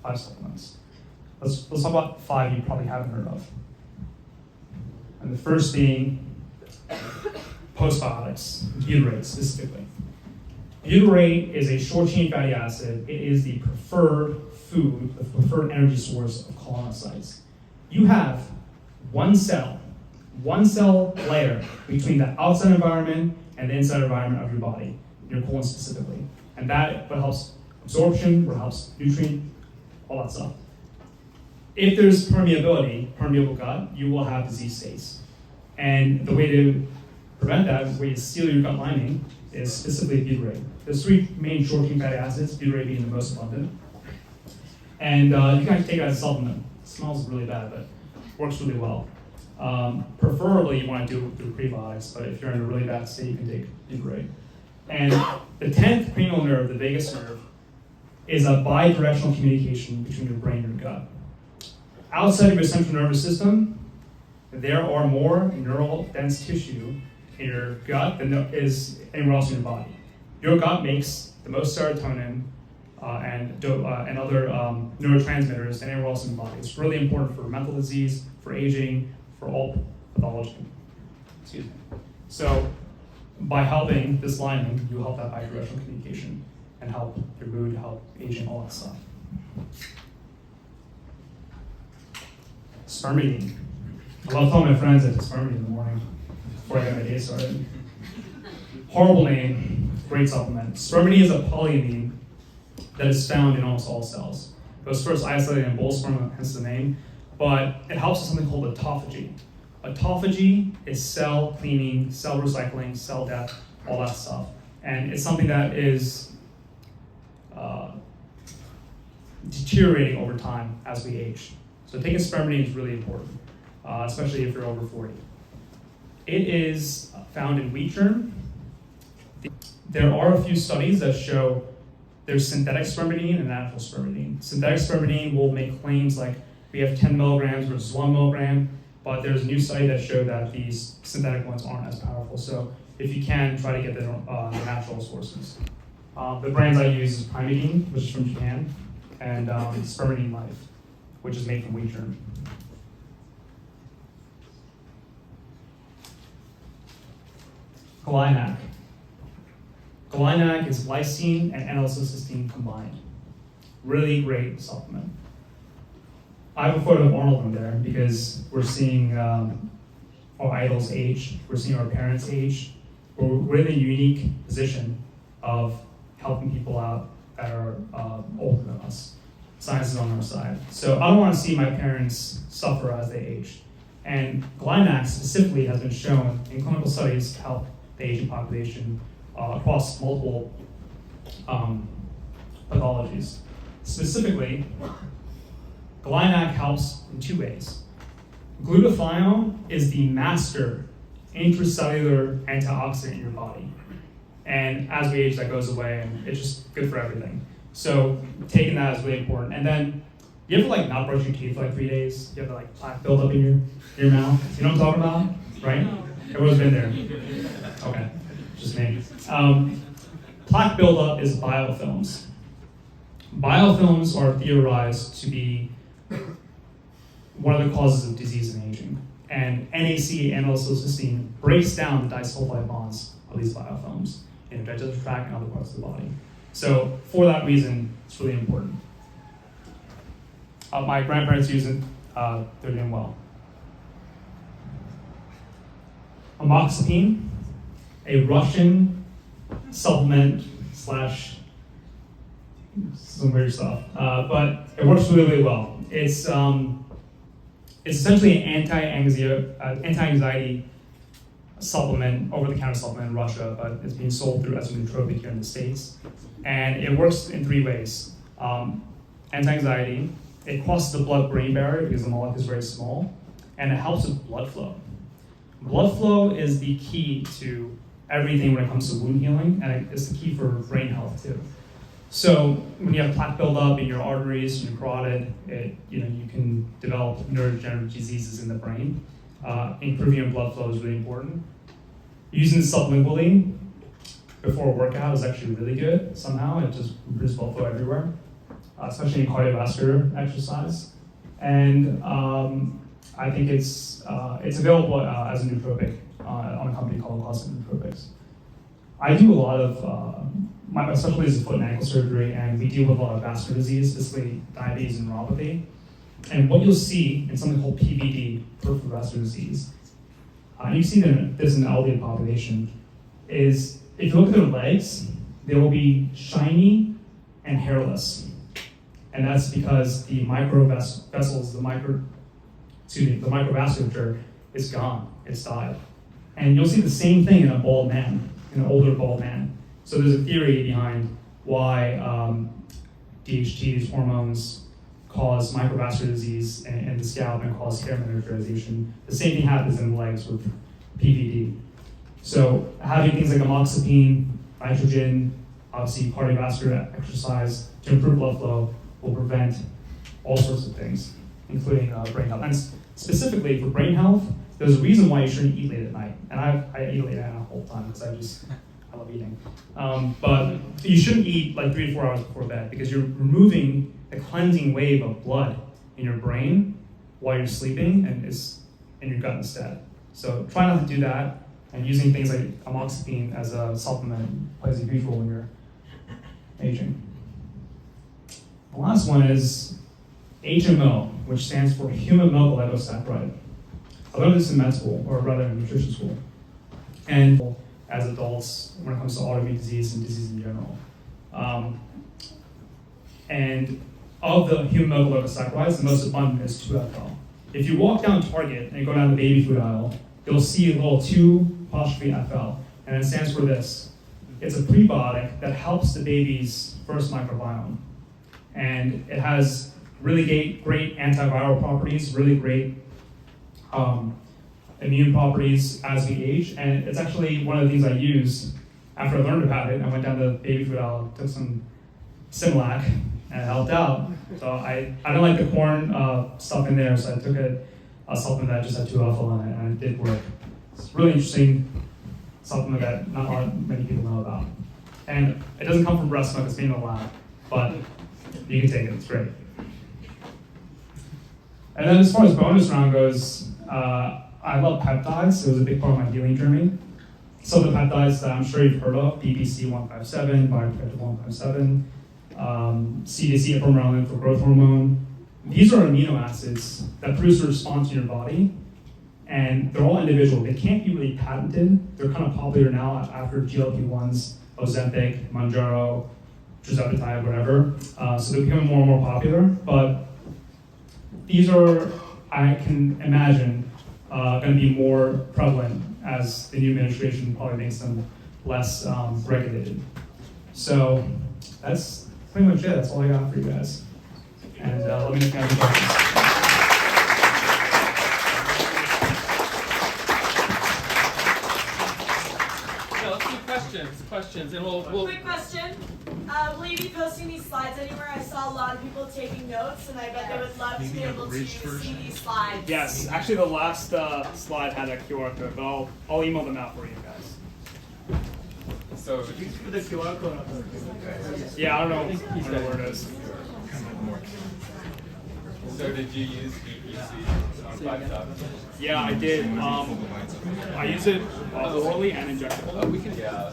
5 supplements. Let's talk about 5 you probably haven't heard of. And the first being postbiotics, butyrate specifically. Butyrate is a short-chain fatty acid. It is the preferred food, the preferred energy source of colonocytes. You have one cell layer between the outside environment and the inside environment of your body, your colon specifically. And that what helps absorption, what helps nutrient, all that stuff. If there's permeable gut, you will have disease states. And the way to prevent that, the way to seal your gut lining, is specifically butyrate. There's 3 main short-chain fatty acids, butyrate being the most abundant. And you can actually take it as a supplement. It smells really bad, but works really well. Preferably, you want to do it through prebiotics, but if you're in a really bad state, you can take butyrate. And the 10th cranial nerve, the vagus nerve, is a bidirectional communication between your brain and your gut. Outside of your central nervous system, there are more neural dense tissue in your gut than is anywhere else in your body. Your gut makes the most serotonin and other neurotransmitters than anywhere else in the body. It's really important for mental disease, for aging, for all pathology. Excuse me. So by helping this lining, you help that bidirectional communication and help your mood, help aging, all that stuff. Spermidine. I love telling my friends I take spermidine in the morning before I get my day started. Horrible name, great supplement. Spermidine is a polyamine that is found in almost all cells. It was first isolated in bull sperm, hence the name, but it helps with something called autophagy. Autophagy is cell cleaning, cell recycling, cell death, all that stuff. And it's something that is deteriorating over time as we age. So taking spermidine is really important, especially if you're over 40. It is found in wheat germ. There are a few studies that show there's synthetic spermidine and natural spermidine. Synthetic spermidine will make claims like we have 10 milligrams versus 1 milligram, but there's a new study that showed that these synthetic ones aren't as powerful. So if you can, try to get the natural sources. The brands I use is Primidine, which is from Japan, and Spermidine Life, which is made from wheat germ. GlyNac. GlyNac is glycine and N-acetylcysteine combined. Really great supplement. I have a photo of Arnold in there because we're seeing our idols age, we're seeing our parents age. We're in a unique position of helping people out that are older than us. Science is on our side. So I don't want to see my parents suffer as they age. And GlyNac specifically has been shown in clinical studies to help the aging population across multiple pathologies. Specifically, GlyNac helps in 2 ways. Glutathione is the master intracellular antioxidant in your body. And as we age, that goes away, and it's just good for everything. So taking that is really important. And then, you ever not brush your teeth for 3 days? You have plaque buildup in your mouth? You know what I'm talking about? Right? Everyone's been there. Okay, just me. Plaque buildup is biofilms. Biofilms are theorized to be one of the causes of disease and aging. And NAC, N-acetylcysteine, breaks down the disulfide bonds of these biofilms in the digestive tract and other parts of the body. So for that reason, it's really important. My grandparents use it, they're doing well. Amoxicillin, a Russian supplement slash some weird stuff, but it works really, really well. It's essentially an anti-anxiety supplement, over-the-counter supplement in Russia, but it's being sold through as a nootropic here in the States. And it works in 3 ways. Anti-anxiety, it crosses the blood-brain barrier because the molecule is very small, and it helps with blood flow. Blood flow is the key to everything when it comes to wound healing, and it's the key for brain health too. So when you have plaque buildup in your arteries, in your carotid, you can develop neurodegenerative diseases in the brain. Improving your blood flow is really important. Using this sublingually before a workout is actually really good. Somehow it just improves blood flow everywhere, especially in cardiovascular exercise. And I think it's available as a nootropic on a company called Cosmic Nootropics. I do a lot of my specialty is foot and ankle surgery, and we deal with a lot of vascular disease, specifically diabetes and neuropathy. And what you'll see in something called PVD, peripheral vascular disease, and you see this in the elderly population, is if you look at their legs, they will be shiny and hairless. And that's because the microvessels, the microvasculature is gone, it's died. And you'll see the same thing in a bald man, in an older bald man. So there's a theory behind why DHTs, hormones, cause microvascular disease in the scalp and cause hair miniaturization. The same thing happens in the legs with PVD. So having things like amoxapine, nitrogen, obviously cardiovascular exercise to improve blood flow will prevent all sorts of things, including brain health. And specifically for brain health, there's a reason why you shouldn't eat late at night. And I eat late at night all the time because I love eating. But you shouldn't eat like 3 to 4 hours before bed because you're removing the cleansing wave of blood in your brain while you're sleeping and it's in your gut instead. So try not to do that, and using things like amoxapine as a supplement plays a huge role in your aging. The last one is HMO, which stands for human milk oligosaccharide. I learned this in med school, or rather in nutrition school. And as adults, when it comes to autoimmune disease and disease in general. And of the human milk oligosaccharides, the most abundant is 2-FL. If you walk down Target and you go down the baby food aisle, you'll see a little 2'FL, and it stands for this. It's a prebiotic that helps the baby's first microbiome. And it has really great antiviral properties, really great immune properties as we age, and it's actually one of the things I use after I learned about it. I went down the baby food aisle, took some Similac, and it helped out. So I don't like the corn stuff in there, so I took a supplement that just had 2-FL in it, and it did work. It's a really interesting supplement that not many people know about. And it doesn't come from breast milk, it's made in the lab, but you can take it, it's great. And then as far as bonus round goes, I love peptides. It was a big part of my healing journey. Some of the peptides that I'm sure you've heard of, BBC 157, bioprotective 157, CDC ipamorelin for growth hormone. These are amino acids that produce a response in your body, and they're all individual. They can't be really patented. They're kind of popular now after GLP-1s, Ozempic, Mounjaro, tirzepatide, whatever. So they're becoming more and more popular, but these are, I can imagine, going to be more prevalent as the new administration probably makes them less regulated. So that's pretty much it. That's all I got for you guys. And let me know if you have any questions. Yeah, let's do questions, and we'll Quick question. Will you be posting these slides anywhere? I saw a lot of people taking notes, and I bet they would love to be able to see these slides. Yes, actually the last slide had a QR code, but I'll email them out for you guys. So, put the QR code up. Yeah, I don't know where it is. so did you use BPC on 5,000? Yeah, I did. I use it orally and injectable. Yeah.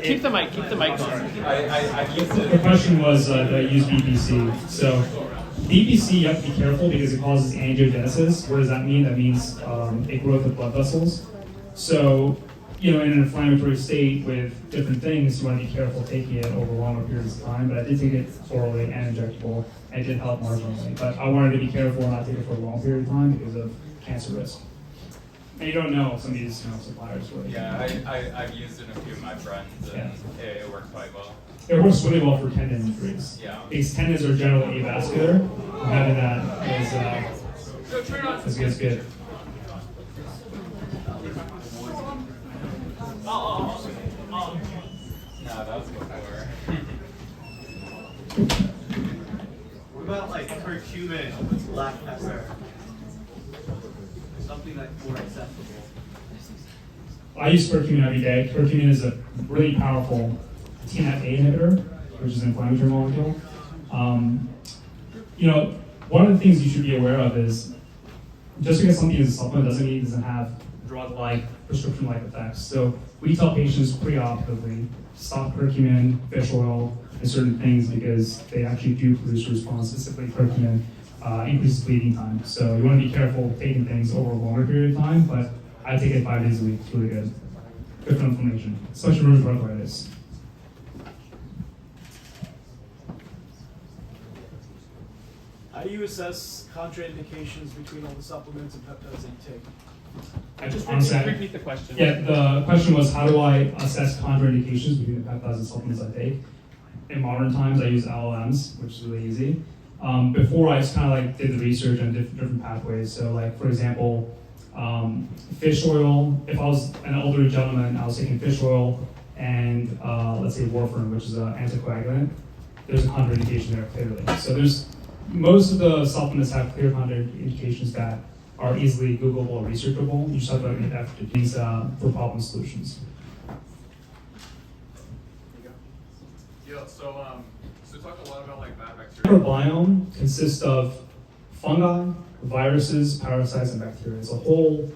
Keep the mic on. I used The it. question was, do I use BPC? So, BPC, you have to be careful because it causes angiogenesis. What does that mean? That means a growth of blood vessels. So, in an inflammatory state with different things, you want to be careful taking it over longer periods of time. But I did take it orally and injectable, and it did help marginally. But I wanted to be careful and not take it for a long period of time because of cancer risk. And you don't know some of these suppliers. Yeah, I've used it in a few of my friends, and it worked quite well. It works really well for tendon injuries. Yeah. These tendons are generally avascular. Having that is good. Oh. No, that was before. What about like curcumin, black pepper? Something that's more accessible. I use curcumin every day. Curcumin is a really powerful TNF-A inhibitor, which is an inflammatory molecule. You know, one of the things you should be aware of is just because something is a supplement doesn't mean it doesn't have drug-like, prescription-like effects. So we tell patients preoperatively, stop curcumin, fish oil, and certain things because they actually do produce a response, specifically curcumin increases bleeding time. So you want to be careful taking things over a longer period of time, but I take it 5 days a week. It's really good. Good for inflammation, especially rheumatoid arthritis. How do you assess contraindications between all the supplements and peptides that you take? Repeat the question. Yeah, the question was how do I assess contraindications between the peptides and supplements I take? In modern times, I use LLMs, which is really easy. Before, I just kind of like did the research on different pathways. So, like for example, fish oil. If I was an elderly gentleman, I was taking fish oil and let's say warfarin, which is an anticoagulant. There's a contraindication there clearly. So most of the supplements have clear contraindications that are easily Googleable or researchable. You just have to make an effort to these for problem solutions. Yeah, so talk a lot about like bad bacteria. Our biome consists of fungi, viruses, parasites, and bacteria. It's a whole,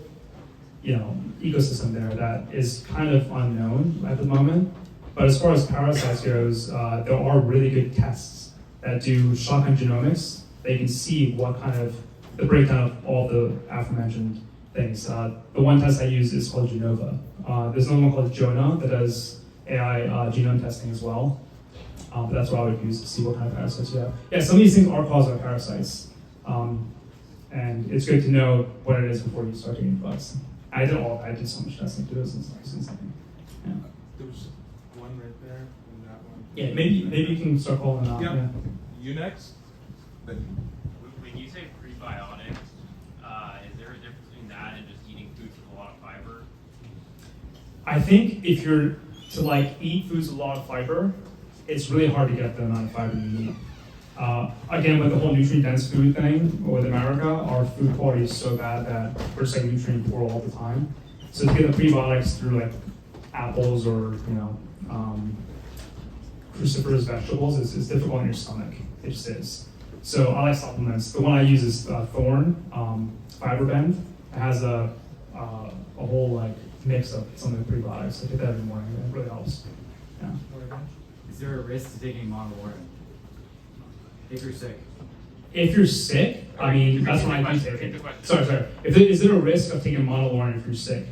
ecosystem there that is kind of unknown at the moment. But as far as parasites goes, there are really good tests that do shotgun genomics. They can see what kind of the breakdown of all the aforementioned things. The one test I use is called Genova. There's another one called Jonah that does AI genome testing as well. But that's what I would use to see what kind of parasites you have. Yeah, some of these things are caused by parasites. And it's good to know what it is before you start taking drugs. I did so much testing to do this and something. Yeah. There was one right there and that one. Yeah, maybe you can start calling out. Yeah. You next? Then When you say prebiotics, is there a difference between that and just eating foods with a lot of fiber? I think if you're to eat foods with a lot of fiber, it's really hard to get the amount of fiber you need. Again, with the whole nutrient-dense food thing with America, our food quality is so bad that we're just nutrient poor all the time. So to get the prebiotics through apples or cruciferous vegetables is difficult in your stomach. It just is. So I like supplements. The one I use is Thorn Fiber Bend. It has a whole mix of some of the prebiotics. I take that every morning. It really helps. Yeah. Is there a risk to taking monowarrin if you're sick? If you're sick, I mean, that's when I do take it. Sorry. Is there a risk of taking monolaurin if you're sick?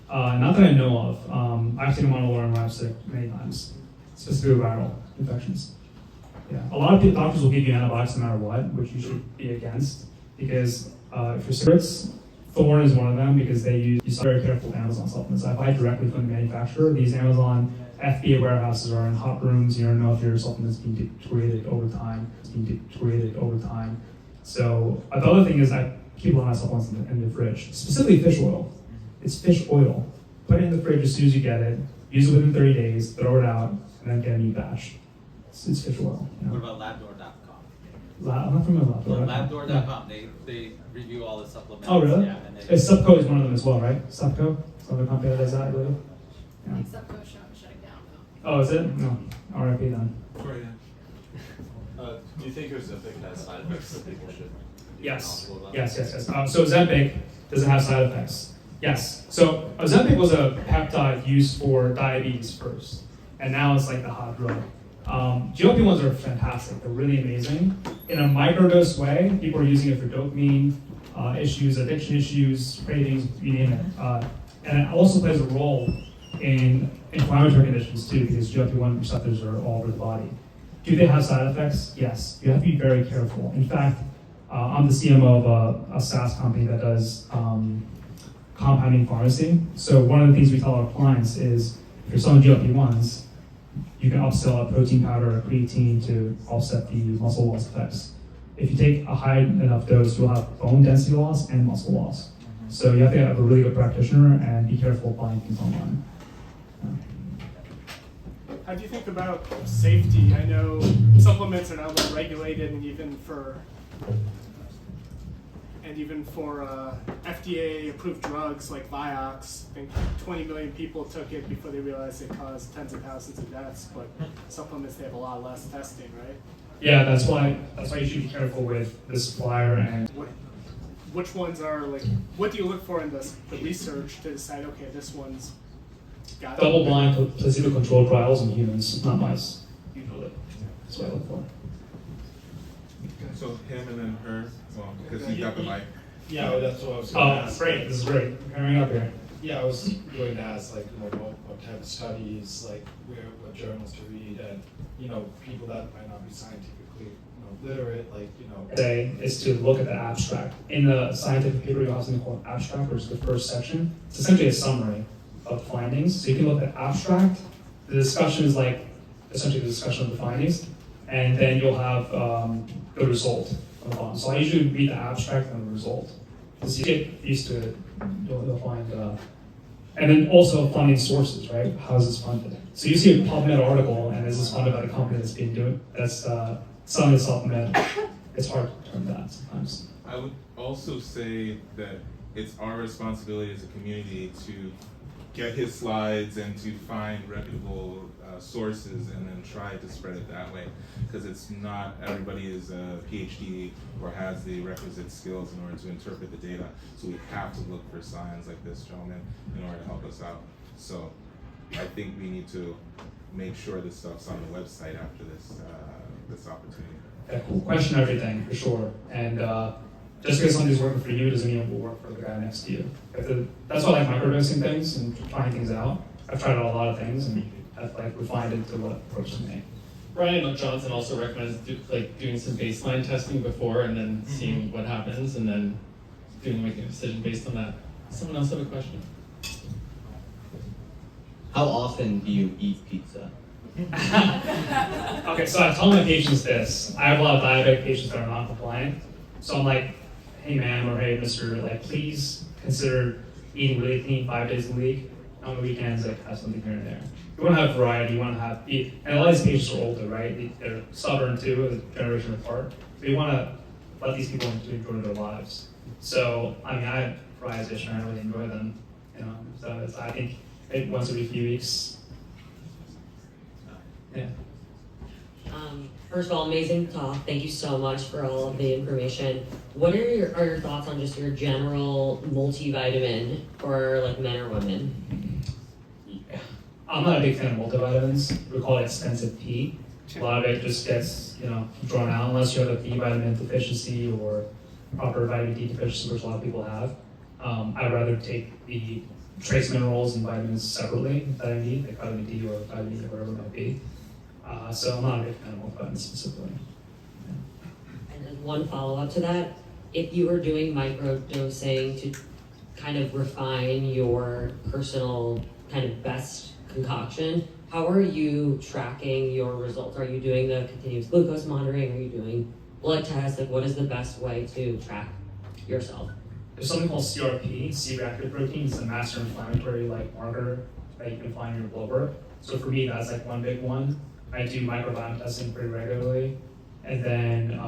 Not that I know of. I've taken monolaurin when I'm sick many times, specifically viral infections. Yeah, a lot of doctors will give you antibiotics no matter what, which you should be against, because if you're sick, Thorn is one of them because you very careful with Amazon supplements. I buy directly from the manufacturer. These Amazon FBA warehouses are in hot rooms. You don't know if your supplement's being degraded over time. So the other thing is I keep a lot of supplements in the fridge, specifically fish oil. It's fish oil. Put it in the fridge as soon as you get it. Use it within 30 days. Throw it out, and then get a new batch. It's fish oil. What about Labdoor.com? I'm not familiar with Labdoor. Labdoor.com, they review all the supplements. Oh, really? Yeah, and Subco is one of them as well, right? Subco? Some other company that does that, I believe. I think Subco shutting down though. Oh, is it? No. RIP then. sorry, Do you think Ozempic has side effects that people should be Yes. knowledgeable about? Yes. So Ozempic, does it have side effects? Yes. So Ozempic was a peptide used for diabetes first, and now it's the hot drug. GLP-1s are fantastic. They're really amazing. In a microdose way, people are using it for dopamine issues, addiction issues, cravings, you name it. And it also plays a role in inflammatory conditions too, because GLP-1 receptors are all over the body. Do they have side effects? Yes. You have to be very careful. In fact, I'm the CMO of a SaaS company that does compounding pharmacy. So one of the things we tell our clients is, if you're selling GLP-1s, you can upsell a protein powder or creatine to offset the muscle loss effects. If you take a high enough dose, you'll have bone density loss and muscle loss. So you have to have a really good practitioner and be careful buying things online. Yeah. How do you think about safety? I know supplements are now well regulated, and even for FDA-approved drugs like Vioxx, I think 20 million people took it before they realized it caused tens of thousands of deaths. But supplements, they have a lot less testing, right? Yeah, that's why you should be careful with the supplier and. Which ones are like? What do you look for in the research to decide? Okay, this one's got it. Double-blind placebo-controlled trials in humans, not mice. Usually, that's what I look for. So him and then her, well, because you got the mic. Yeah, well, that's what I was going to ask. Great, this is great. Hurry up here. Yeah, I was going to ask, like, what type of studies, like, what journals to read, and, people that might not be scientifically, literate, like, Today is to look at the abstract. In the scientific paper, you have something called abstract, which is the first section. It's essentially a summary of findings. So you can look at the abstract. The discussion is like essentially the discussion of the findings, and then you'll have the result of the fund. So I usually read the abstract and the result. As you get used to it, you'll find, and then also funding sources, right? How is this funded? So you see a PubMed article, and is this funded by the company that's been doing that's selling the supplement? It's hard to determine that sometimes. I would also say that it's our responsibility as a community to get his slides and to find reputable sources and then try to spread it that way, because it's not everybody is a PhD or has the requisite skills in order to interpret the data. So we have to look for signs like this gentleman in order to help us out. So I think we need to make sure this stuff's on the website after this opportunity. Yeah, cool. Question everything for sure, and just because something's working for you doesn't mean it will work for the guy next to you. That's why I like microdosing things and trying things out. I've tried out a lot of things and I've refined it to what works for me. Brian Johnson also recommends doing some baseline testing before and then seeing what happens and then making a decision based on that. Someone else have a question? How often do you eat pizza? Okay, so I tell my patients this. I have a lot of diabetic patients that are non-compliant. So I'm like, hey ma'am, or hey mister, please consider eating really clean 5 days a week. On the weekends, have something here and there. You want to have variety, you want to have, and a lot of these patients are older, right? They're stubborn too, a generation apart. So you want to let these people enjoy their lives. So, I have fries dish and I really enjoy them, So I think once every few weeks. Yeah. First of all, amazing talk. Thank you so much for all of the information. What are your thoughts on just your general multivitamin for men or women? I'm not a big fan of multivitamins. We call it expensive P. A lot of it just gets drawn out unless you have a B vitamin deficiency or proper vitamin D deficiency, which a lot of people have. I'd rather take the trace minerals and vitamins separately, vitamin D, like vitamin D or vitamin E or whatever it might be. So I'm not a big fan of multivitamins specifically. And then one follow-up to that, if you were doing microdosing to kind of refine your personal kind of best concoction, how are you tracking your results? Are you doing the continuous glucose monitoring? Are you doing blood tests? What is the best way to track yourself? There's something called CRP, C-reactive protein. It's a master inflammatory marker that you can find in your blood work. So for me, that's one big one. I do microbiome testing pretty regularly, and then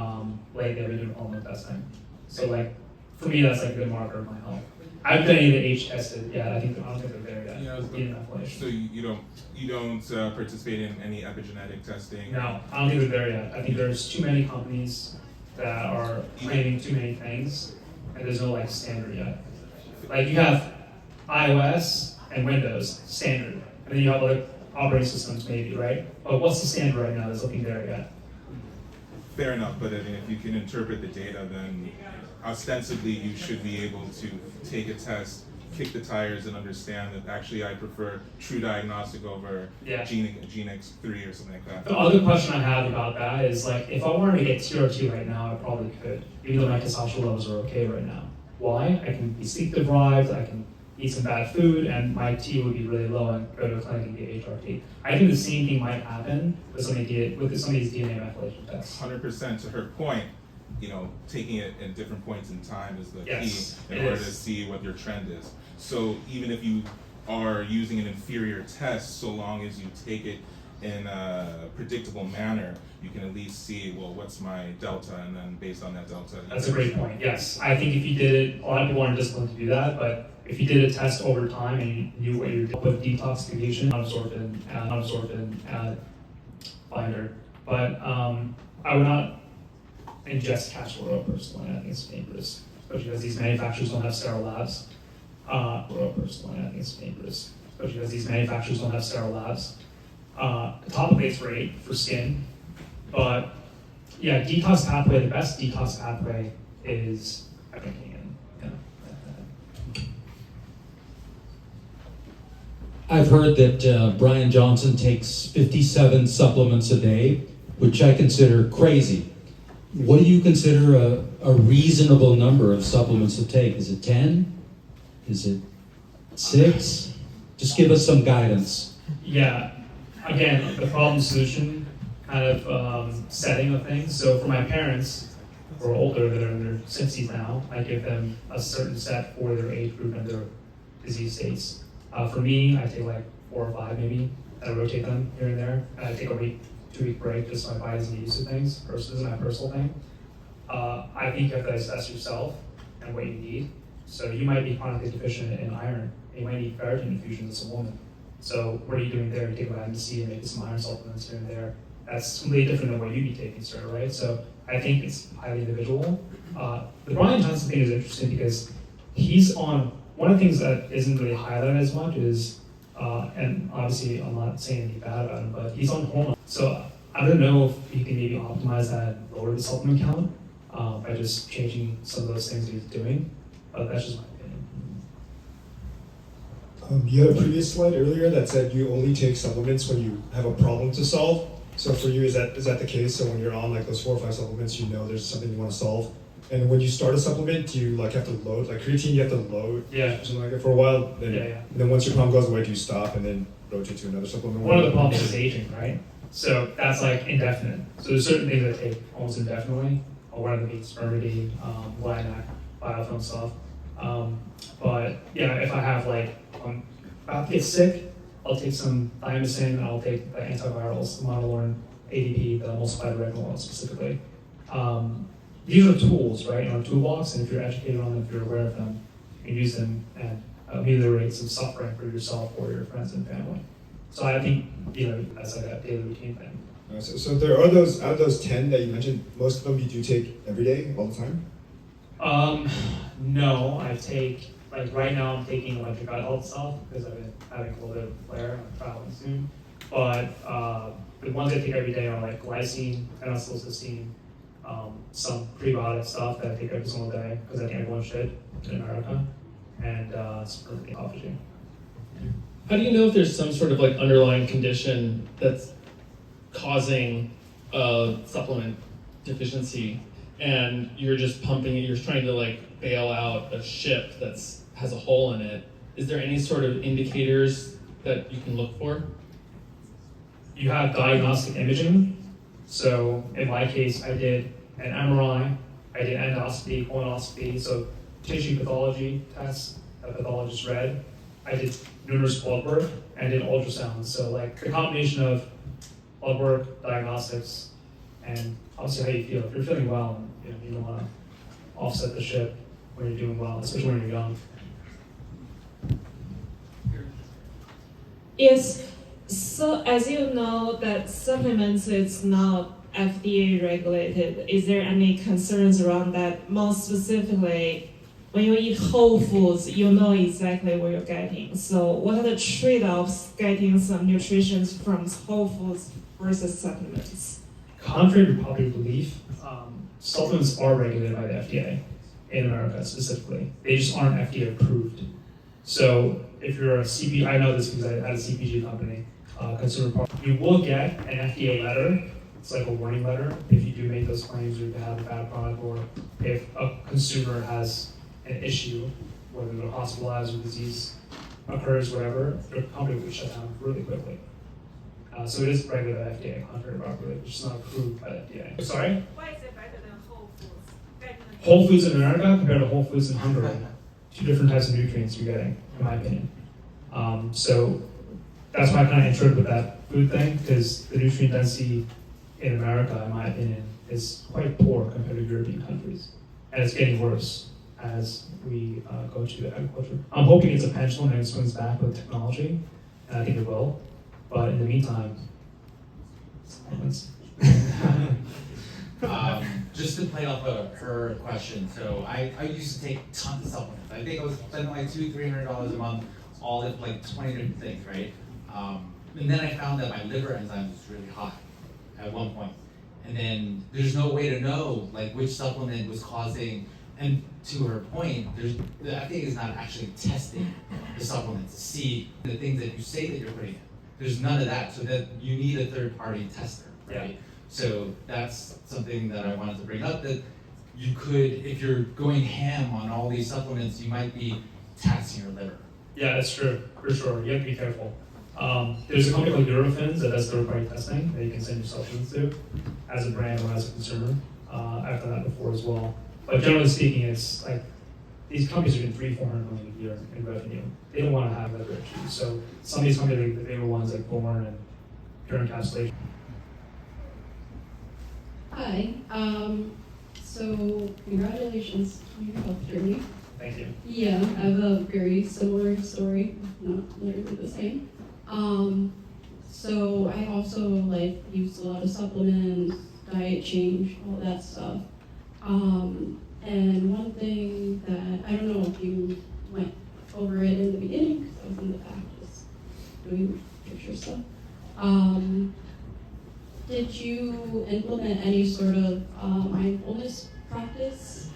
lately I've been doing hormone testing. So for me, that's a good marker of my health. I haven't done any of the age tested yet. I don't think they're there yet. So you don't participate in any epigenetic testing? No, I don't think they're there yet. I think there's too many companies that are claiming too many things, and there's no standard yet. You have iOS and Windows standard, and then you have other operating systems maybe, right? But what's the standard right now that's looking there yet? Fair enough, but if you can interpret the data, then ostensibly you should be able to take a test, kick the tires, and understand that actually I prefer True Diagnostic over GeneX3 or something like that. The other question I have about that is if I wanted to get TR2 right now, I probably could, even though my testosterone levels are okay right now. Why? I can be sleep deprived, I can eat some bad food, and my T would be really low and go to a clinic and get HRT. I think the same thing might happen with some of these DNA methylation tests. 100%. To her point, taking it at different points in time is the key in order to see what your trend is. So even if you are using an inferior test, so long as you take it in a predictable manner, you can at least see, well, what's my delta, and then based on that delta. That's a great point. Yes, I think if you did it, a lot of people aren't disciplined to do that, but if you did a test over time and you knew what you were doing with detoxification, non-absorbent binder, but I would not ingest castor oil personally. I think it's dangerous, especially because these manufacturers don't have sterile labs. Topically, it's great for skin, but yeah, detox pathway. The best detox pathway is drinking and I've heard that Brian Johnson takes 57 supplements a day, which I consider crazy. What do you consider a reasonable number of supplements to take? Is it 10? Is it 6? Just give us some guidance. Yeah, again, the problem solution kind of setting of things. So for my parents, who are older, that are in their 60s now, I give them a certain set for their age group and their disease states. For me, I take like 4 or 5 maybe. I rotate them here and there, and I take a week, 2-week break just so my body doesn't get used to things. This is my personal thing. I think you have to assess yourself and what you need. So you might be chronically deficient in iron. You might need ferritin infusions as a woman. So what are you doing there? You take vitamin C and maybe some iron supplements here and there. That's completely different than what you'd be taking, sir, right? So I think it's highly individual. The Brian Johnson thing is interesting because he's on, one of the things that isn't really highlighted as much is, and obviously I'm not saying anything bad about him, but he's on hormones. So I don't know if you can maybe optimize that and lower the supplement count by just changing some of those things he's doing. But that's just my opinion. You had a previous slide earlier that said you only take supplements when you have a problem to solve. So for you, is that the case? So when you're on like those 4 or 5 supplements, you know there's something you want to solve. And when you start a supplement, do you like have to load, like creatine, you have to load or something like that for a while? Then, and then once your problem goes away, do you stop and then rotate to another supplement? One of the problems is aging, right? So that's like indefinite. So there's certain things that take almost indefinitely. One of them being spermidine, Lilac, biofilm stuff. But yeah, if I have like, about to get sick, I'll take some thiamycin, and I'll take the antivirals, monolaurin, ADP, the emulsified oil specifically. These are tools, right, in our toolbox, and if you're educated on them, if you're aware of them, you can use them and ameliorate some suffering for yourself or your friends and family. So I think, that's like a daily routine thing. So there are those, out of those 10 that you mentioned, most of them you do take every day, all the time? No, I take, like right now I'm taking electric gut health stuff because I've been having a little bit of a flare, I'm traveling soon. But the ones I take every day are like glycine, phenylcysteine, some prebiotic stuff that I take every single day because I think everyone should in America, and some autophagy. How do you know if there's some sort of like underlying condition that's causing a supplement deficiency and you're just pumping it, you're trying to like bail out a ship that's has a hole in it? Is there any sort of indicators that you can look for? You have diagnostic imaging. So in my case, I did an MRI, I did endoscopy, colonoscopy, so tissue pathology tests that pathologists read. I did numerous blood work and did ultrasounds. So like the combination of blood work, diagnostics, and obviously how you feel. If you're feeling well, you don't want to offset the ship when you're doing well, especially when you're young. Yes. So as you know, that supplements is not FDA regulated. Is there any concerns around that? Most specifically, when you eat whole foods, you know exactly what you're getting. So what are the trade-offs getting some nutrition from whole foods versus supplements? Contrary to popular belief, supplements are regulated by the FDA in America specifically. They just aren't FDA approved. So if you're a CPG, I know this because I had a CPG company, consumer product, you will get an FDA letter. It's like a warning letter if you do make those claims or you have a bad product, or if a consumer has an issue, whether they're hospitalized or disease occurs, whatever, the company will be shut down really quickly. So it is regulated by the FDA, contrary to popular belief, which is not approved by the FDA. Sorry? Why is it better than Whole Foods? Whole Foods in America compared to Whole Foods in Hungary, 2 different types of nutrients you're getting, in my opinion. So that's why I kind of introed with that food thing, because the nutrient density in America, in my opinion, is quite poor compared to European countries. And it's getting worse as we go to agriculture. I'm hoping it's a pendulum and it swings back with technology, and I think it will. But in the meantime, supplements. Just to play off of her question, so I used to take tons of supplements. I think I was spending like $200-300 a month, all in like 20 different things, right? And then I found that my liver enzyme was really high at one point. And then there's no way to know like which supplement was causing, and to her point, the FDA is not actually testing the supplements to see the things that you say that you're putting in. There's none of that, so that you need a third-party tester, right? Yeah. So that's something that I wanted to bring up, that you could, if you're going ham on all these supplements, you might be taxing your liver. Yeah, that's true, for sure. You have to be careful. There's a company called Eurofins that does third-party testing that you can send your supplements to, as a brand or as a consumer. I've done that before as well. But generally speaking, it's like these companies are getting $300-400 million a year in revenue. They don't want to have liver issues. So some of these companies, the bigger ones like Born and Pure Encapsulation. Hi. So congratulations on your health journey. Thank you. Yeah, I have a very similar story, not literally the same. So I also like used a lot of supplements, diet change, all that stuff. And one thing that I don't know if you went over it in the beginning, because I was in the back just doing picture stuff. Did you implement any sort of mindfulness practice?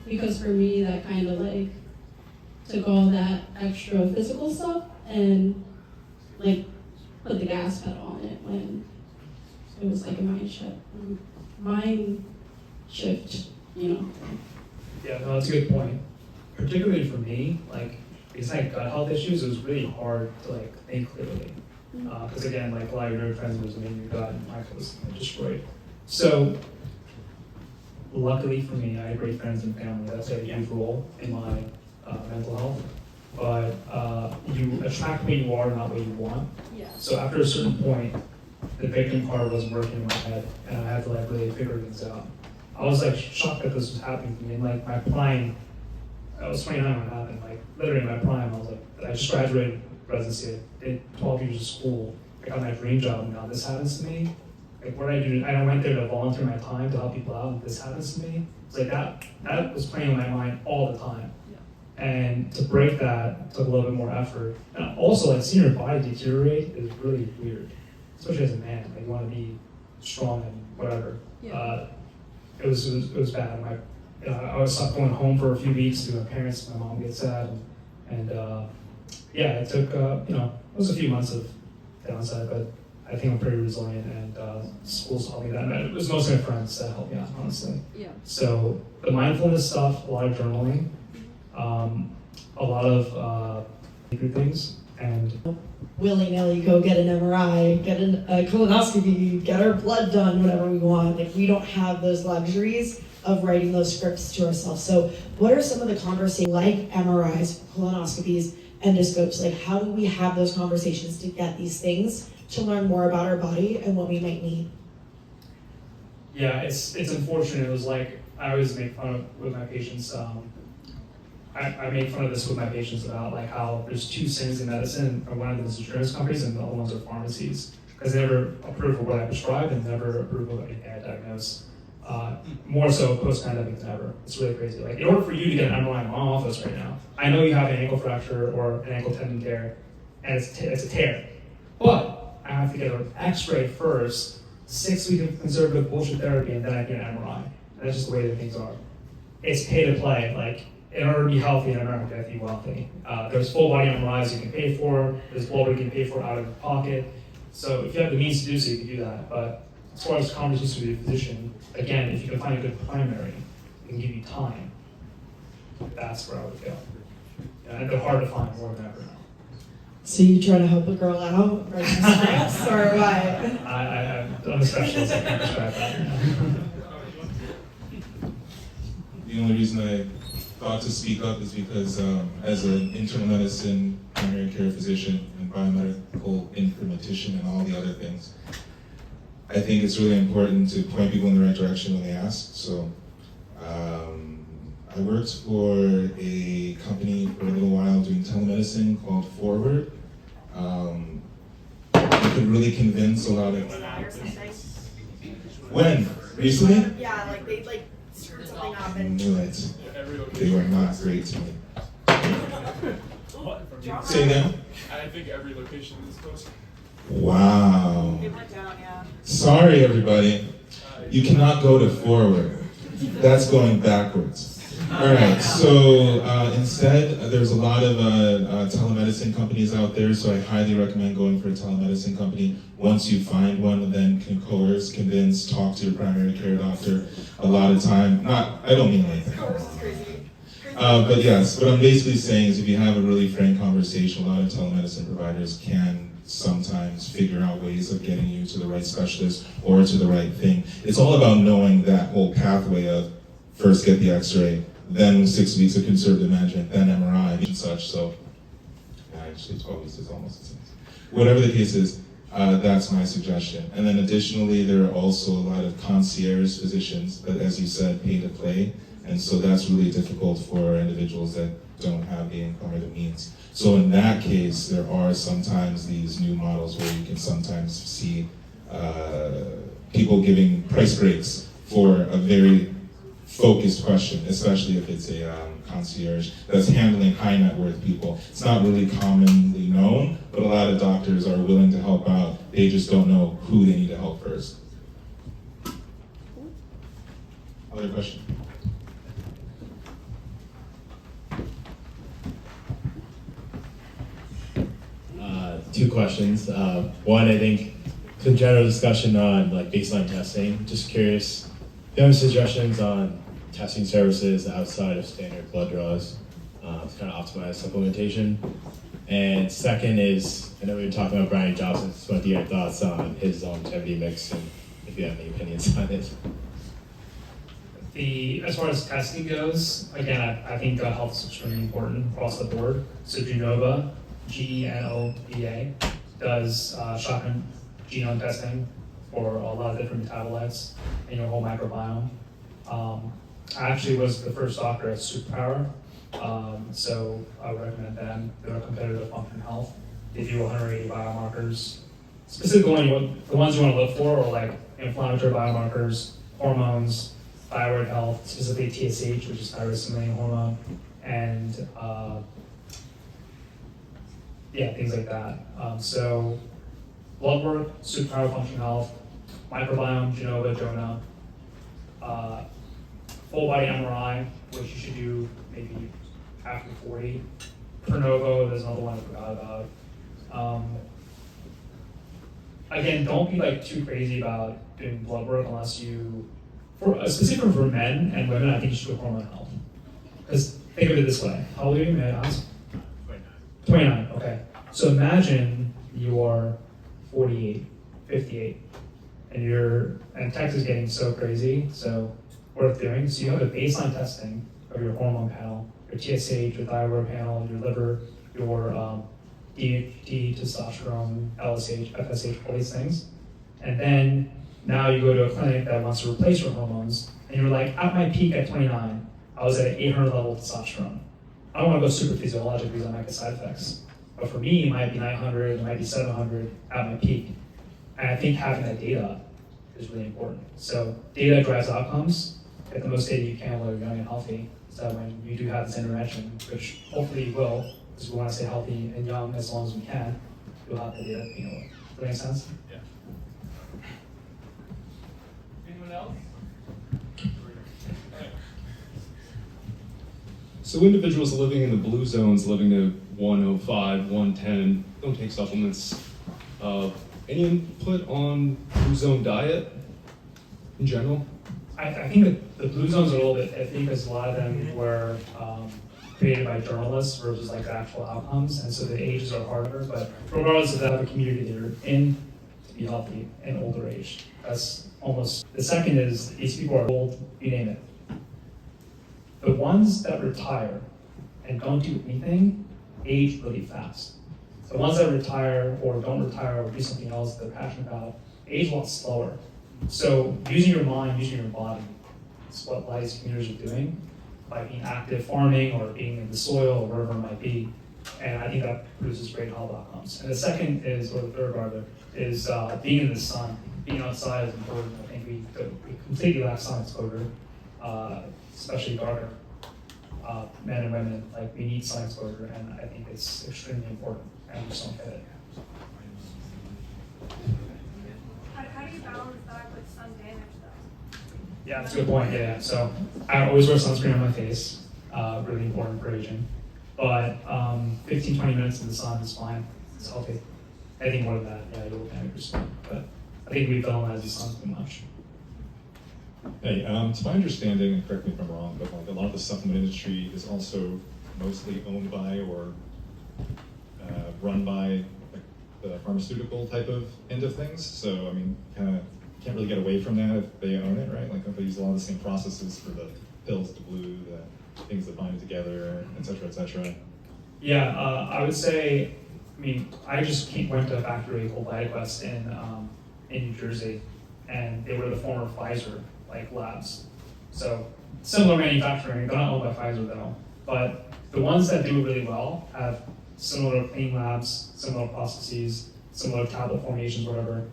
Because for me, that kind of like took all that extra physical stuff and like put the gas pedal on it when it was like a mind shift, you know. Yeah, no, that's a good point. Particularly for me, like, because I had gut health issues, it was really hard to like think clearly. Because again, like a lot of your neurotransmitters are in your gut, and my gut was destroyed. So, luckily for me, I had great friends and family. That's a huge role in my mental health. But you attract what you are, not what you want. Yeah. So after a certain point, the victim card wasn't working in my head, and I had to like really figure things out. I was like shocked that this was happening to me. And like my prime, I was 29 when it happened. Like literally my prime, I was like, I just graduated residency. I did 12 years of school. I got my dream job, and now this happens to me. Like what I do, I went there to volunteer my time to help people out, and this happens to me. It's like that was playing in my mind all the time. And to break that took a little bit more effort. And also, like seeing your body deteriorate is really weird, especially as a man. Like you want to be strong and whatever. Yeah. It was bad. I was stuck going home for a few weeks to my parents. My mom gets sad, and yeah, it took it was a few months of downside, but I think I'm pretty resilient, and schools helped me that. And it was mostly my friends that helped me out, honestly. Yeah. So the mindfulness stuff, a lot of journaling. A lot of good things, and willy-nilly go get an MRI, get a colonoscopy, get our blood done, whatever we want. Like we don't have those luxuries of writing those scripts to ourselves. So what are some of the conversations like MRIs, colonoscopies, endoscopes? Like how do we have those conversations to get these things, to learn more about our body and what we might need? Yeah, it's unfortunate. It was like I always make fun of with my patients. I make fun of this with my patients about like how there's two sins in medicine, and one of them is insurance companies, and the other ones are pharmacies, because they never approve of what I prescribe and never approve of anything I diagnose. More so post-pandemic than ever. It's really crazy. Like in order for you to get an MRI in my office right now, I know you have an ankle fracture or an ankle tendon tear, and it's a tear, but I have to get an X-ray first, 6 weeks of conservative bullshit therapy, and then I get an MRI. And that's just the way that things are. It's pay to play. Like, in order to be healthy in America, you have to be wealthy. There's full body MRIs you can pay for. There's blood you can pay for out of your pocket. So if you have the means to do so, you can do that. But as far as conversations with your physician, again, if you can find a good primary, it can give you time. That's where I would go. And they're hard to find more than ever now. So you trying to help a girl out, or just or what? I'm a specialist. I can't describe that. The only reason I thought to speak up is because as an internal medicine primary care physician and and biomedical informatician and all the other things. I think it's really important to point people in the right direction when they ask. So I worked for a company for a little while doing telemedicine called Forward. You could really convince a lot of... When? Recently? Yeah, like they screwed something up I and knew it. They were not great to me. Say again? I think every location is closed. Wow. it went down, yeah. Sorry, everybody. You cannot go to Forward. That's going backwards. All right, so instead, there's a lot of telemedicine companies out there, so I highly recommend going for a telemedicine company. Once you find one, then can coerce, convince, talk to your primary care doctor. A lot of time, I don't mean like that. But yes, what I'm basically saying is if you have a really frank conversation, a lot of telemedicine providers can sometimes figure out ways of getting you to the right specialist or to the right thing. It's all about knowing that whole pathway of first get the x-ray, then 6 weeks of conservative management, then MRI and such. So actually 12 weeks is almost the same. Whatever the case is, that's my suggestion. And then additionally, there are also a lot of concierge physicians that, as you said, pay to play. And so that's really difficult for individuals that don't have the income or the means. So in that case, there are sometimes these new models where you can sometimes see people giving price breaks for a very focused question, especially if it's a concierge that's handling high net worth people. It's not really commonly known, but a lot of doctors are willing to help out. They just don't know who they need to help first. Other question? Two questions. One, I think, some general discussion on like baseline testing. Just curious, do you have any suggestions on testing services outside of standard blood draws to kind of optimize supplementation? And second is, I know we were talking about Brian Johnson, just want to get your thoughts on his longevity mix and if you have any opinions on it. As far as testing goes, again, I think gut health is extremely important across the board. So Genova, GENOVA, does shotgun genome testing for a lot of different metabolites in your whole microbiome. I actually was the first doctor at Superpower, so I would recommend them. They're a competitor to Function Health. They do 180 biomarkers. Specifically, the ones you want to look for are like inflammatory biomarkers, hormones, thyroid health, specifically TSH, which is thyroid-stimulating hormone, and things like that. So blood work, Superpower, Function Health, microbiome, Genova, Jonah, full body MRI, which you should do maybe after 40. Pronovo, there's another one I forgot about. Again, don't be like too crazy about doing blood work unless you, specifically for men and women, I think you should do hormone health. Because think of it this way, how old are you, may I ask? 29, okay. So imagine you are 48, 58, and tech is getting so crazy, so worth doing. So you have a baseline testing of your hormone panel, your TSH, your thyroid panel, your liver, your DHT, testosterone, LSH, FSH, all these things. And then now you go to a clinic that wants to replace your hormones, and you're like, at my peak at 29, I was at an 800 level testosterone. I don't want to go super physiologic because I might get side effects. But for me, it might be 900, it might be 700 at my peak. And I think having that data is really important. So data drives outcomes. Get the most data you can while you're young and healthy, so that when you do have this intervention, which hopefully you will, because we want to stay healthy and young as long as we can, you'll have the data. Does that make sense? Yeah. Anyone else? So individuals living in the blue zones, living to 105, 110, don't take supplements. Any input on blue zone diet in general? I think that the blue zones are a little bit iffy because a lot of them were created by journalists versus like the actual outcomes, and so the ages are harder. But regardless of that, the community they're in to be healthy and older age. That's almost. The second is these people are old, you name it. The ones that retire and don't do anything age really fast. The ones that retire or don't retire or do something else they're passionate about age a lot slower. So using your mind, using your body, is what a lot of these communities are doing by being active farming or being in the soil or whatever it might be. And I think that produces great health outcomes. And the second is, or the third rather, is being in the sun. Being outside is important. I think we completely lack sun exposure, especially darker men and women. Like we need sun exposure, and I think it's extremely important. And we just don't get it. How do you balance that with sun damage, though? Yeah, that's a good point. Yeah. So I always wear sunscreen on my face. Really important for aging. But 15, 20 minutes in the sun is fine. It's healthy. Anything more than that, yeah, you'll damage. But I think we villainize the sun too much. Hey, to my understanding, and correct me if I'm wrong, but like a lot of the supplement industry is also mostly owned by or run by like, the pharmaceutical type of end of things. So I mean, kind of can't really get away from that if they own it, right? Like they use a lot of the same processes for the pills, the blue, the things that bind together, et cetera, et cetera. Yeah, I would say, I mean, I just went to a factory called VitaQuest in New Jersey, and they were the former Pfizer like labs. So similar manufacturing, they're not owned by Pfizer though, but the ones that do really well have similar clean labs, similar processes, similar tablet formations, whatever.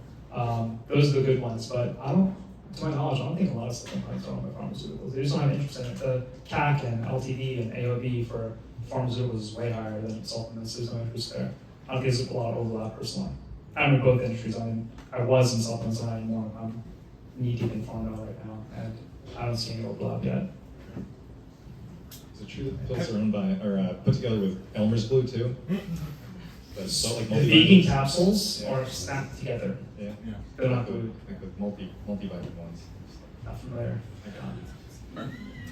Those are the good ones, but to my knowledge, I don't think a lot of supplement products are owned by pharmaceuticals. They just don't have interest in it. The CAC and LTV and AOB for pharmaceuticals is way higher than supplements. There's no interest there. I don't think there's a lot of overlap personally. I'm in both industries. I was in supplements, I'm not anymore. I'm knee deep in pharma right now, and I don't see any overlap yet. Is it true that pills are owned by or put together with Elmer's glue too? That's like The vegan capsules are snapped together. Yeah. They're not glued. Like with multivitamin ones. Not familiar.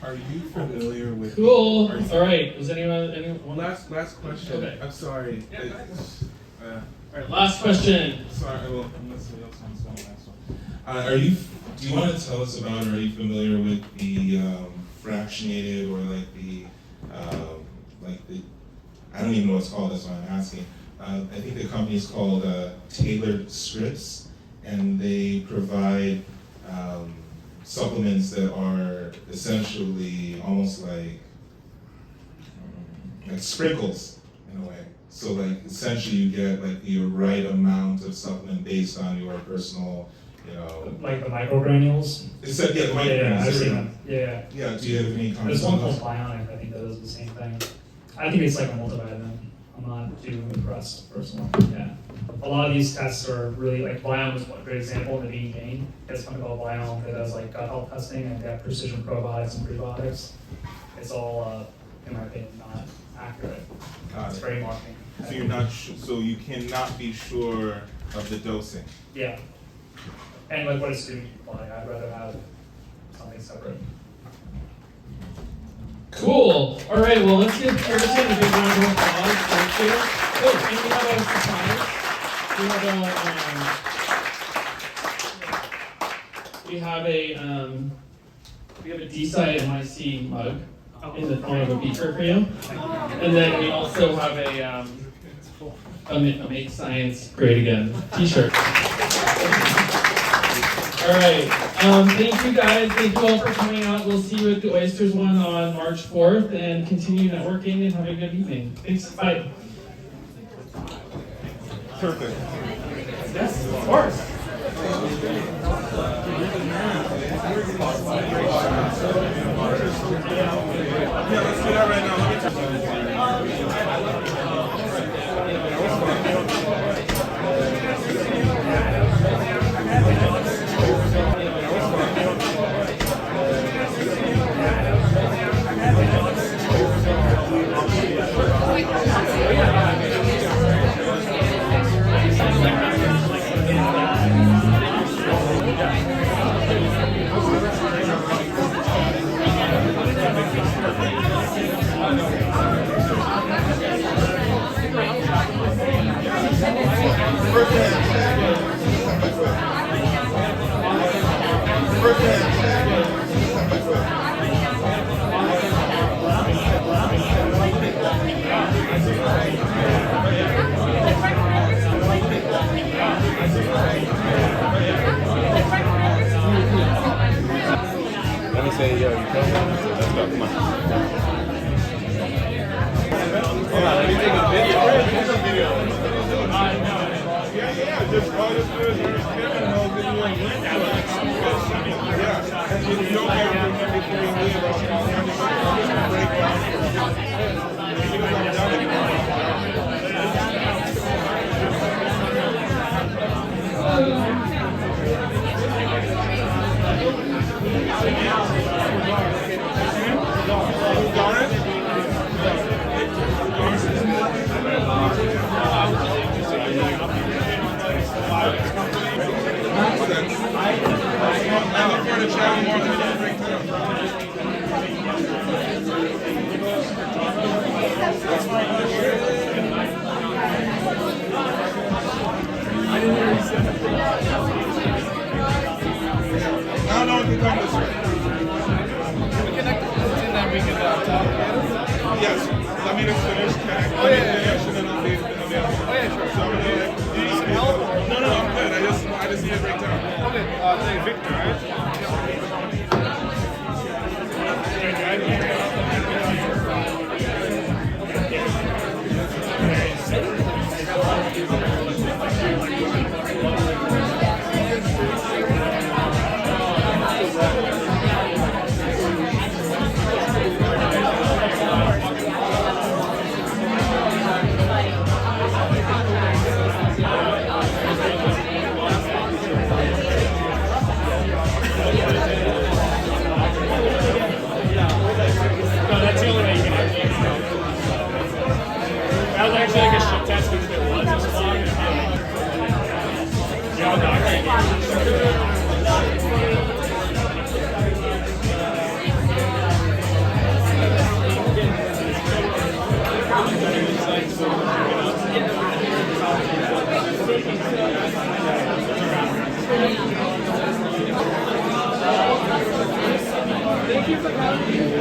Are you familiar with? Cool. All right. Was anyone? Last question. Okay. I'm sorry. Yeah, all right. Last question. Sorry. Well, unless somebody else wants one last one. Do you want to tell us about? Are you familiar with the fractionated or like the I don't even know what it's called. That's why I'm asking. I think the company is called Tailored Scripts, and they provide supplements that are essentially almost like sprinkles in a way. So like essentially you get like your right amount of supplement based on your personal, like the microgranules. Yeah, the microgranules. Yeah, I've seen them. Yeah. Yeah. Do you have any comments? There's one called Bionic. I think that does the same thing. I think it's like a multivitamin. I'm not too impressed personally. Yeah. A lot of these tests are really like Biome is one great example in the Being Gain. There's something called Biome that does like gut health testing, and they have precision probiotics and prebiotics. It's all, in my opinion, not accurate. It's very marketing. So you're not so you cannot be sure of the dosing. Yeah. And like what it's doing to your body, I'd rather have something separate. Cool. All right. Well, let's give Ferguson a big round of applause. Thank you. Oh, and we have a surprise. We have a DeSciNYC mug in the form of a beaker for you, and then we also have a Make Science Great Again T-shirt. All right. Thank you guys. Thank you all for coming out. We'll see you at the Oysters one on March 4th, and continue networking and have a good evening. Thanks. Bye. Perfect. Yes, of course. Yeah, let's do that right now. say, yo, you come on, let's go, come on. Hold on, let me take a video. Take a video. Yeah, just call us through as Kevin and I'll give you a link to it. Yeah, and if you don't have to remember before you leave, I'll just break down. No, you come this way. Can we connect and then we can talk together? Yes. Let me just finish. Oh, yeah. And then I'll be oh, yeah, sure. So, do you need some help? No, I'm good. I just need a breakdown. Okay. Say Victor, right? Thank you for coming.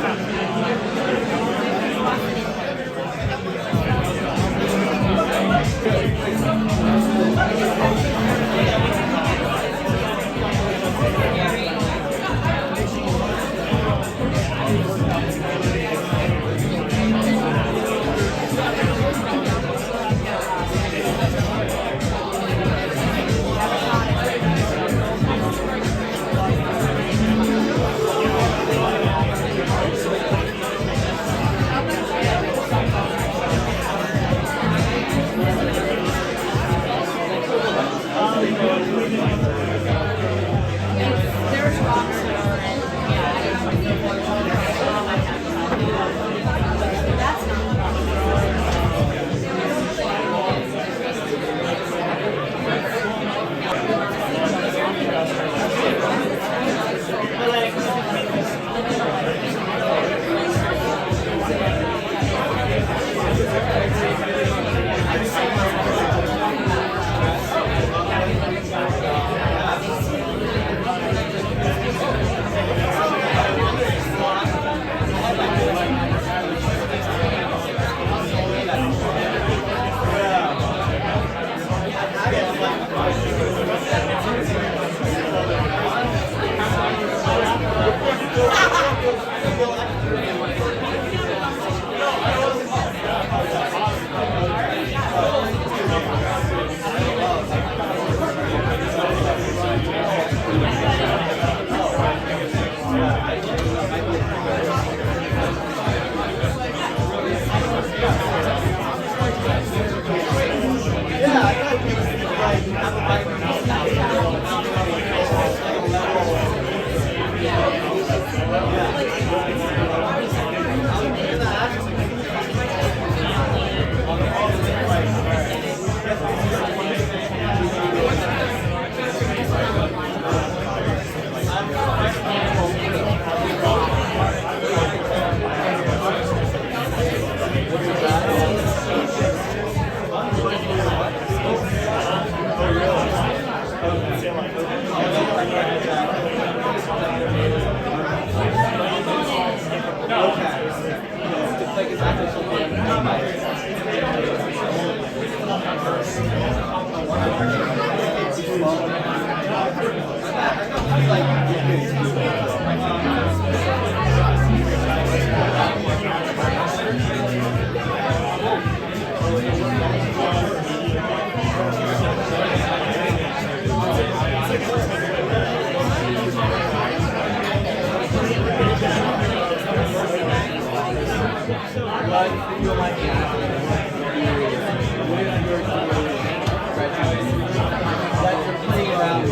But if you don't mind me asking, what is your graduation? That's a pretty around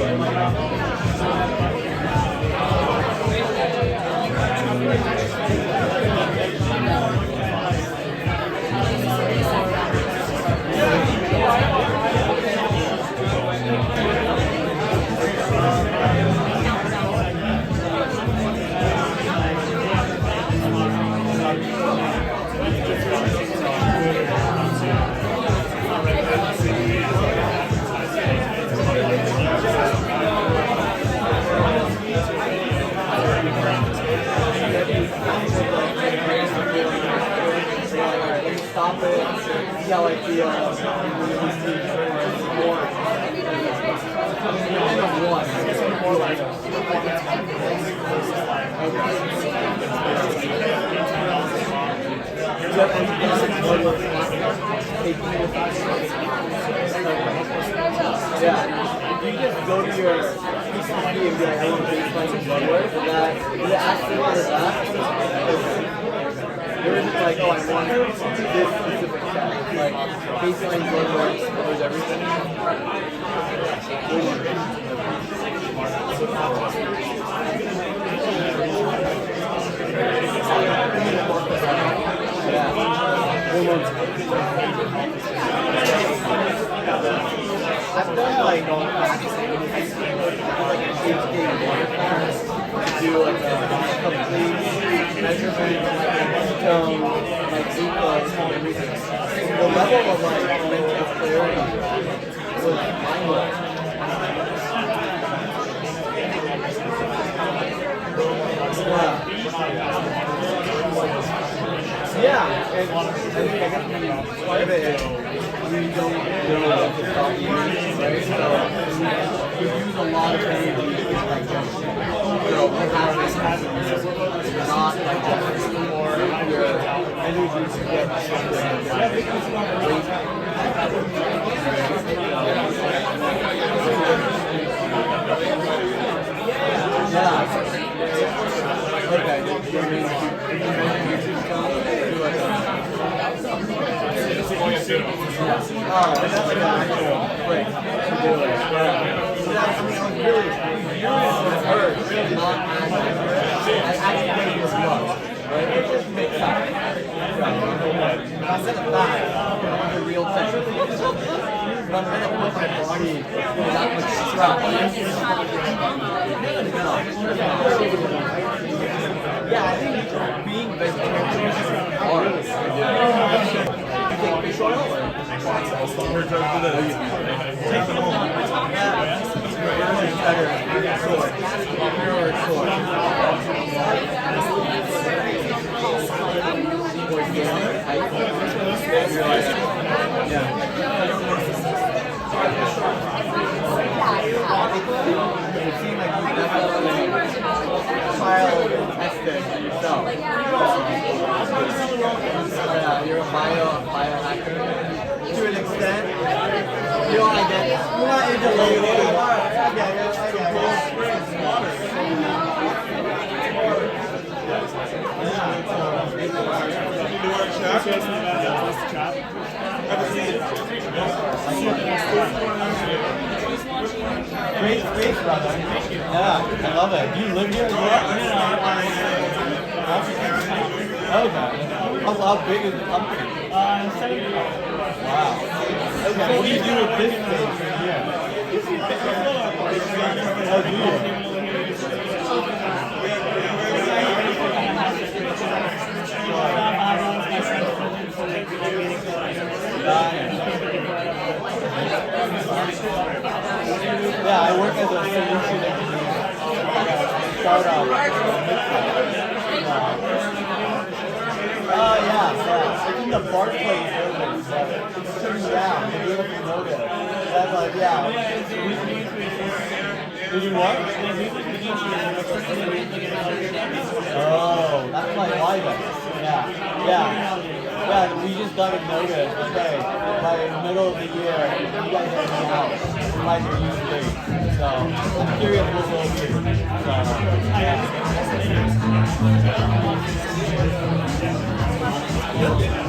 stop it, see how I feel, more. More like yeah, if you just go to your PCP and be like, I want baseline blood work, that you actually want that. There isn't like, oh, I want this specific test. Like, baseline blood work covers everything. Yeah. I've done like do like a complete measurement, like glucose and everything. The level of like mental clarity was mind-blowing. Yeah, and I guess part of it is we don't know what to stop using, right? So we use a lot of energy in digestion. So we have this not digestion or your energy to get yeah. Okay. Oh, that's like an actual quick to do it. Yeah. So that's something I was really hurt, not as I actually was love, right? It just makes sense. I said it back, I want the real thing. But I'm going to put my body without much stress. Yeah, I think being vegetarian is hard. Take fish oil or take them home. Better. Short. Pure short. Yeah. It seemed like you definitely trial and tested yourself. You're a biohacker to an extent. You don't want to get, you're not into labels. I get it. Great space, brother. Yeah, I love it. Do you live here? Okay. How big is the company? 70. Wow. Okay, what do you do with this space right here? Oh, do you? Yeah, I work as a solution engineer at a startup. Oh, yeah. It's in the Barclays building, but it's turning down. The beautiful logo. That's like, yeah. Did you what? Oh, that's my Live. Yeah. Yeah, we just got a notice. Okay, by the middle of the year, you guys are in the house. You guys are used to. So, I'm curious what we'll do. So, yeah.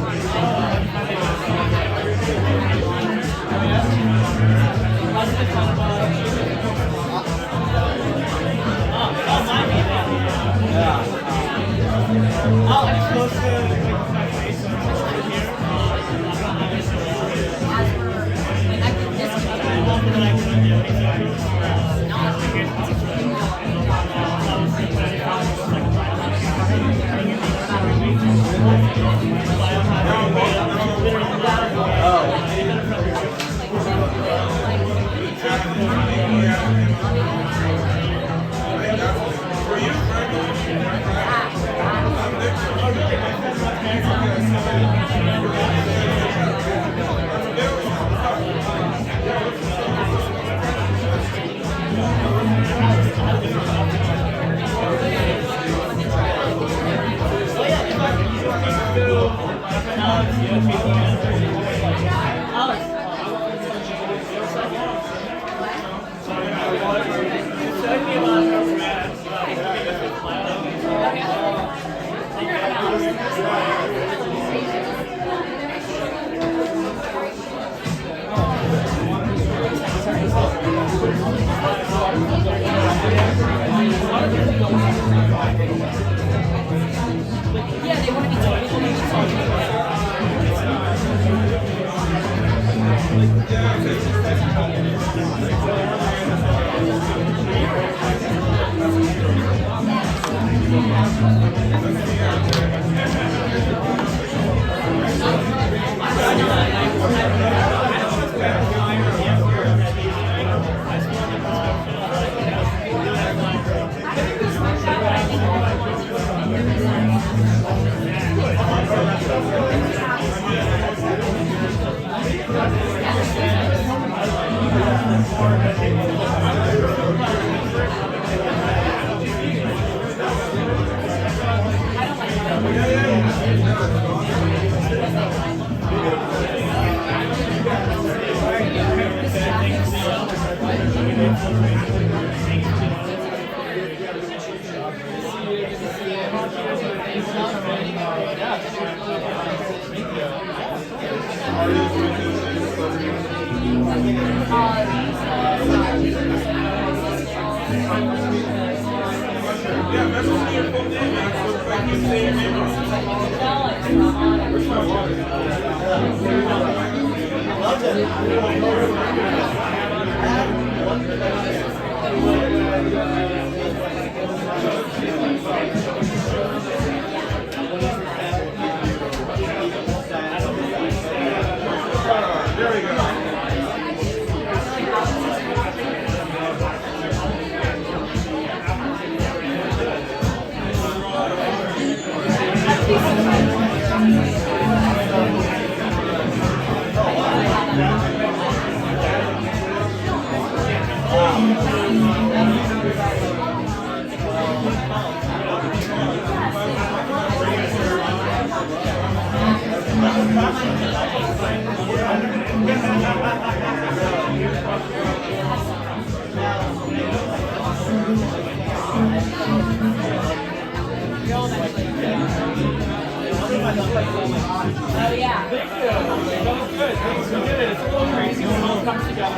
Oh yeah. Thank you. That was good. Thanks. We did it. It's a little crazy when it all comes together.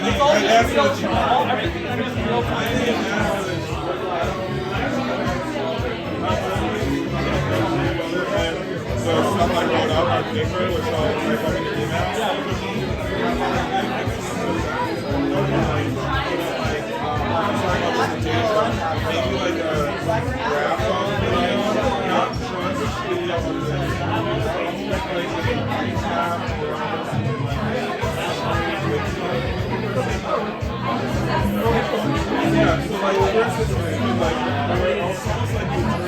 It's all just real time. Everything is just real time. So stuff I wrote up on paper, which I'll type up in your email. Maybe like a graph of not showing the speed of yeah, so like here's the thing, like it's almost like you turn it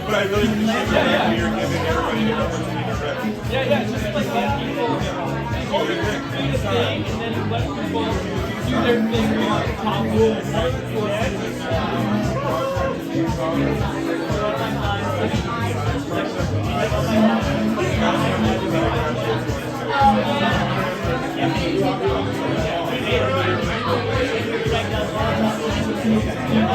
but I really appreciate you're giving everybody an opportunity to read. Yeah, just like let people create a thing and then let people do their thing with top rules. Yeah.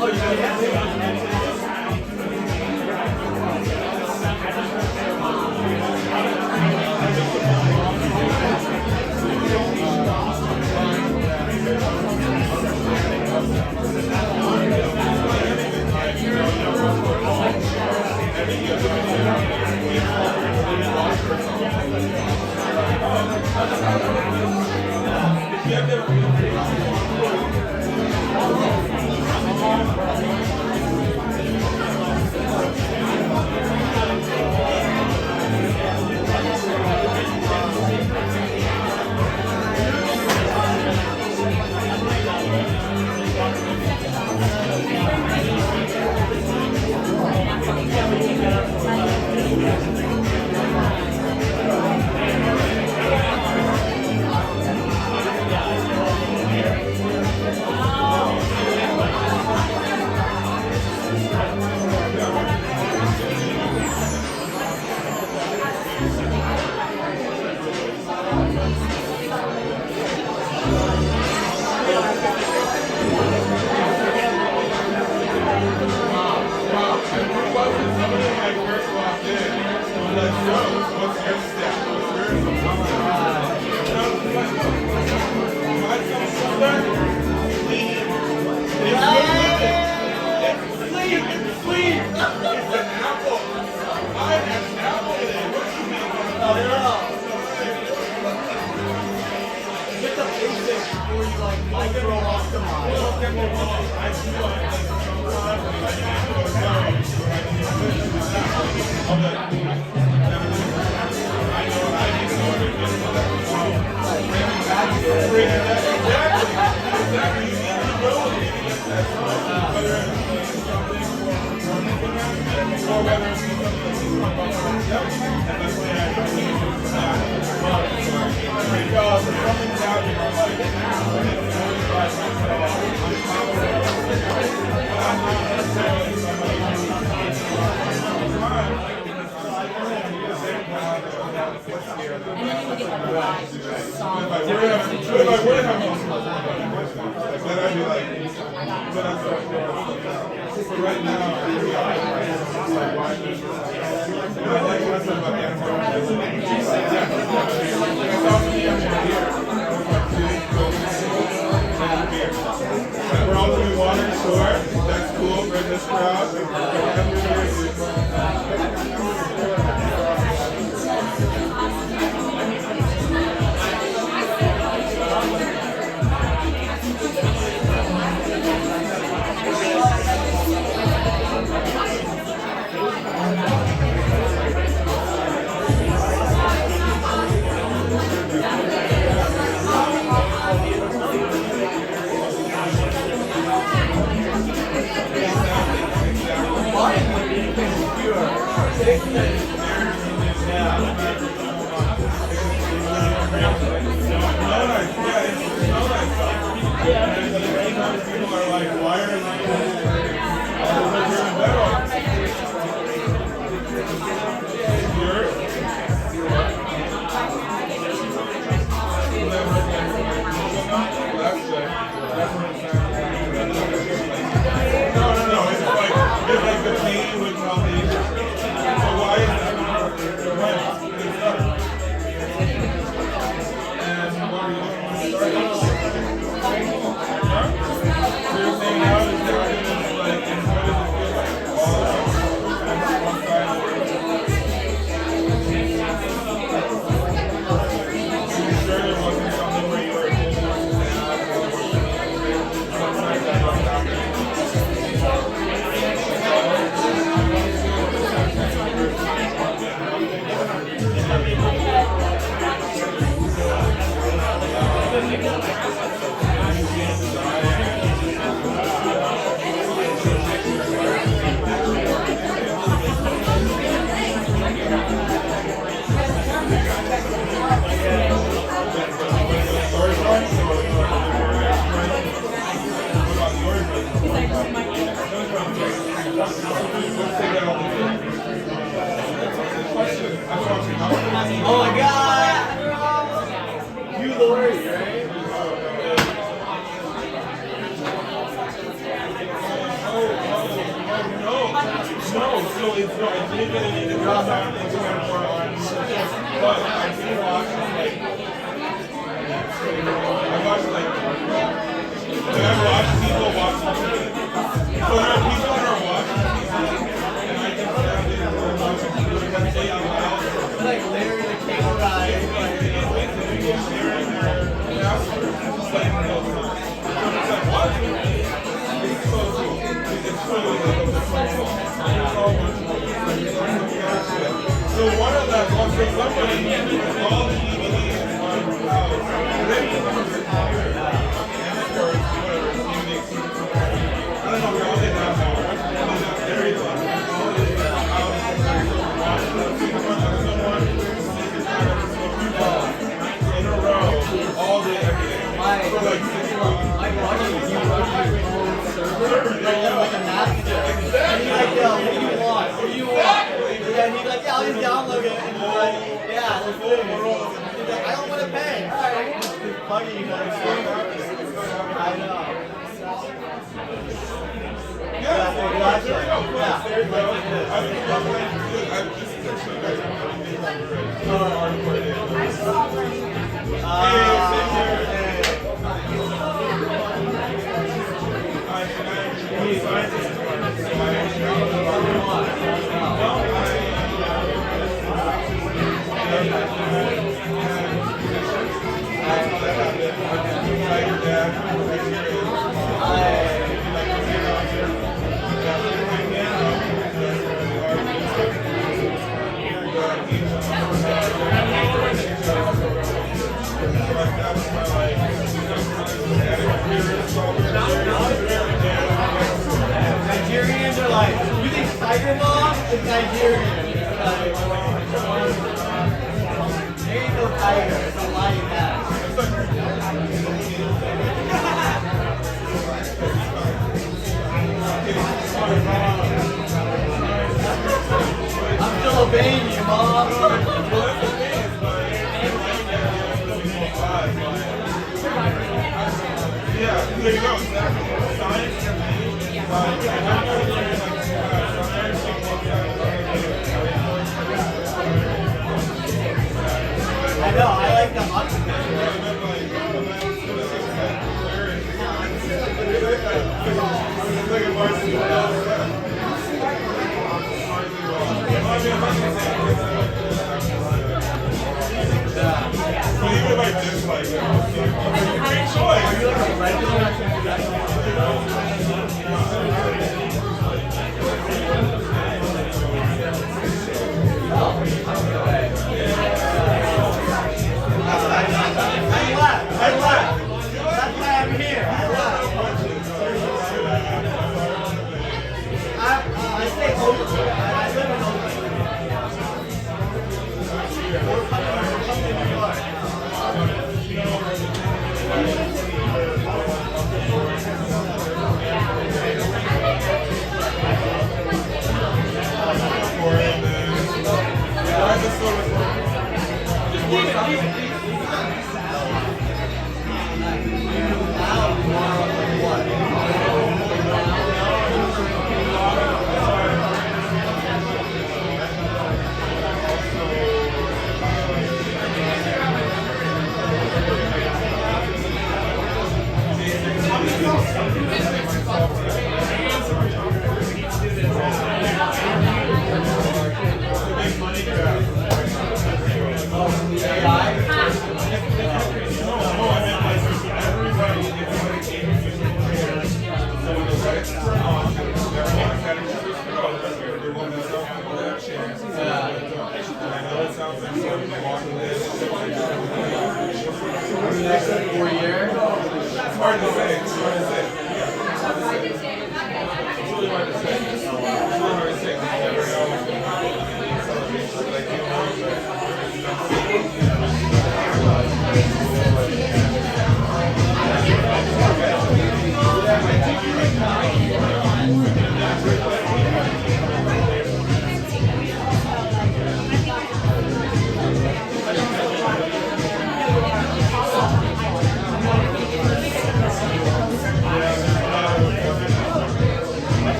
Oh, yeah. Get the basics before you like micro Right we're all doing water, sure. That's cool for this crowd. Oh my god! You Lori, right? No, so it's not. I didn't get any of the girls out into it for but I did watch like I watched like when I watch people watching TV. So there are people that are watching TV and I can stand it and watching people because they out loud. Like Larry the Cable Guy. Sharing their passwords. Just like it's like what? It's so cool. It's totally like so one of them was for somebody with all the DVDs in one house, ready to come to the computer, and or whatever, music, I don't know where all they have now, there you go, all this house, watch the someone, in a row, all day, every day, for like 6 months. Like watching you run your own server, like a master. And he's like, yo, what do you want? What do you want? And he's like, yeah, I'll just download it. And he's like, yeah, let's do it. He's like, I don't want to pay. Alright. It's funny, you know. I know. Yeah. They're like, you think Tiger Mom is Nigerian? Like, there ain't no tiger. It's a lion ass. I'm still obeying you, Mom. Yeah, there you go. Science and me. I know, I like the optimism. But even if I dislike it, it's a great choice. Are you like a regular? I left. That's why I'm here. I stay open. I live in Oakland. We're coming to New York. Next 4 years? It's hard to say. It's hard to say. It's really hard to say. It's really hard to say. You never know what's going to happen.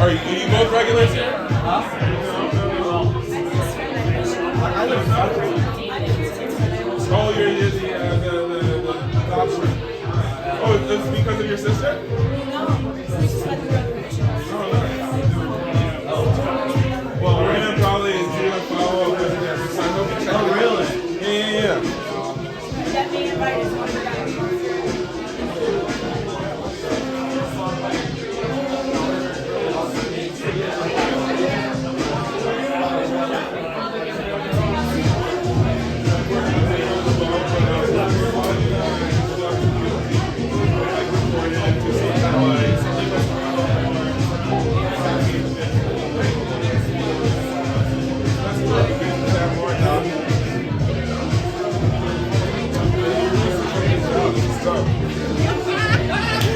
Are you both regulars here? Oh, you're the adoption. Oh, it's because of your sister? Well, we're gonna probably do a follow-up with this. So I hope you check it out. Really? Yeah. Get me invited to one of your guys.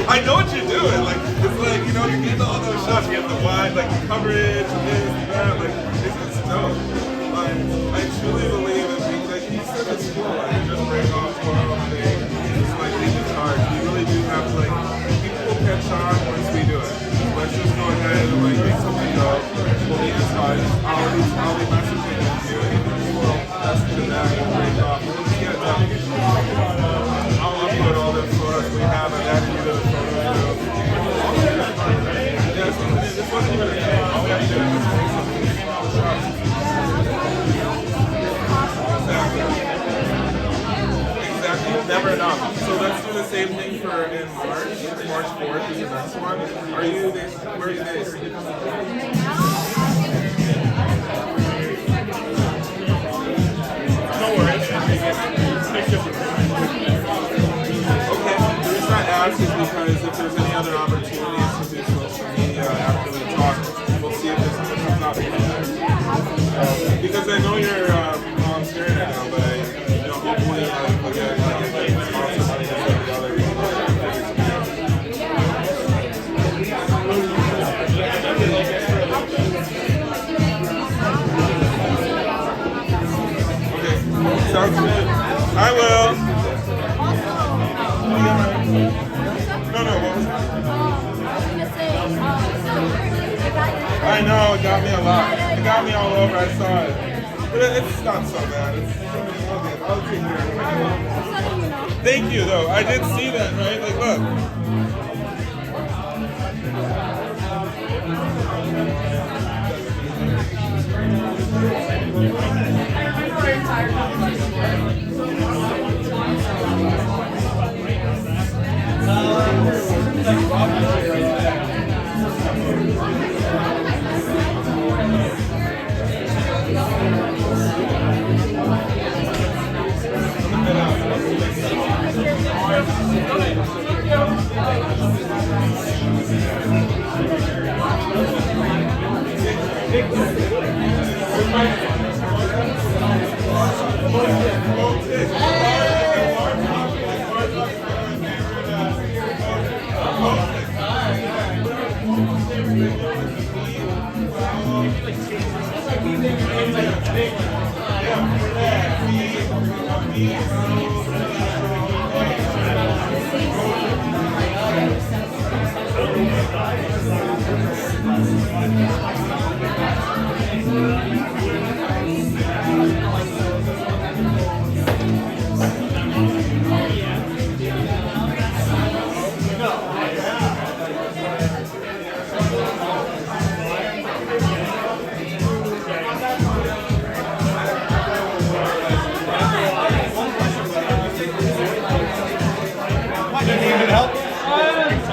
I know what you're doing. Like it's like you get all those shots. You get the wide, like the coverage, this, that. Like it's dope. I truly believe in things like he said at school. Like just break off for all day. It's like taking charge. We really do have to like people will catch on once we do it. Let's just go ahead and like make something go. We'll be in touch. I'll be messaging you. We'll message that and break off. We'll just get it done. I'll upload all the photos we have and add you to the photos. This wasn't even a thing. All we have to do is just take something and all the shots. Exactly. Never enough. So let's do the same thing for in March. March 4th is the next one. Are you based? Where are you based? No worries. Okay, the reason I ask is because if there's any other opportunities to do social media after we talk, we'll see if this comes out. Because I know you're volunteering right now, but hopefully I'll get sponsored by the other. Okay, sounds good. I will. No, what was that? I know, it got me a lot. It got me all over, I saw it. But it's not so bad. Okay, I'll take care of it. Thank you, though. I did see that, right? Like, look.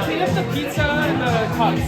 Clean up the pizza and the cups.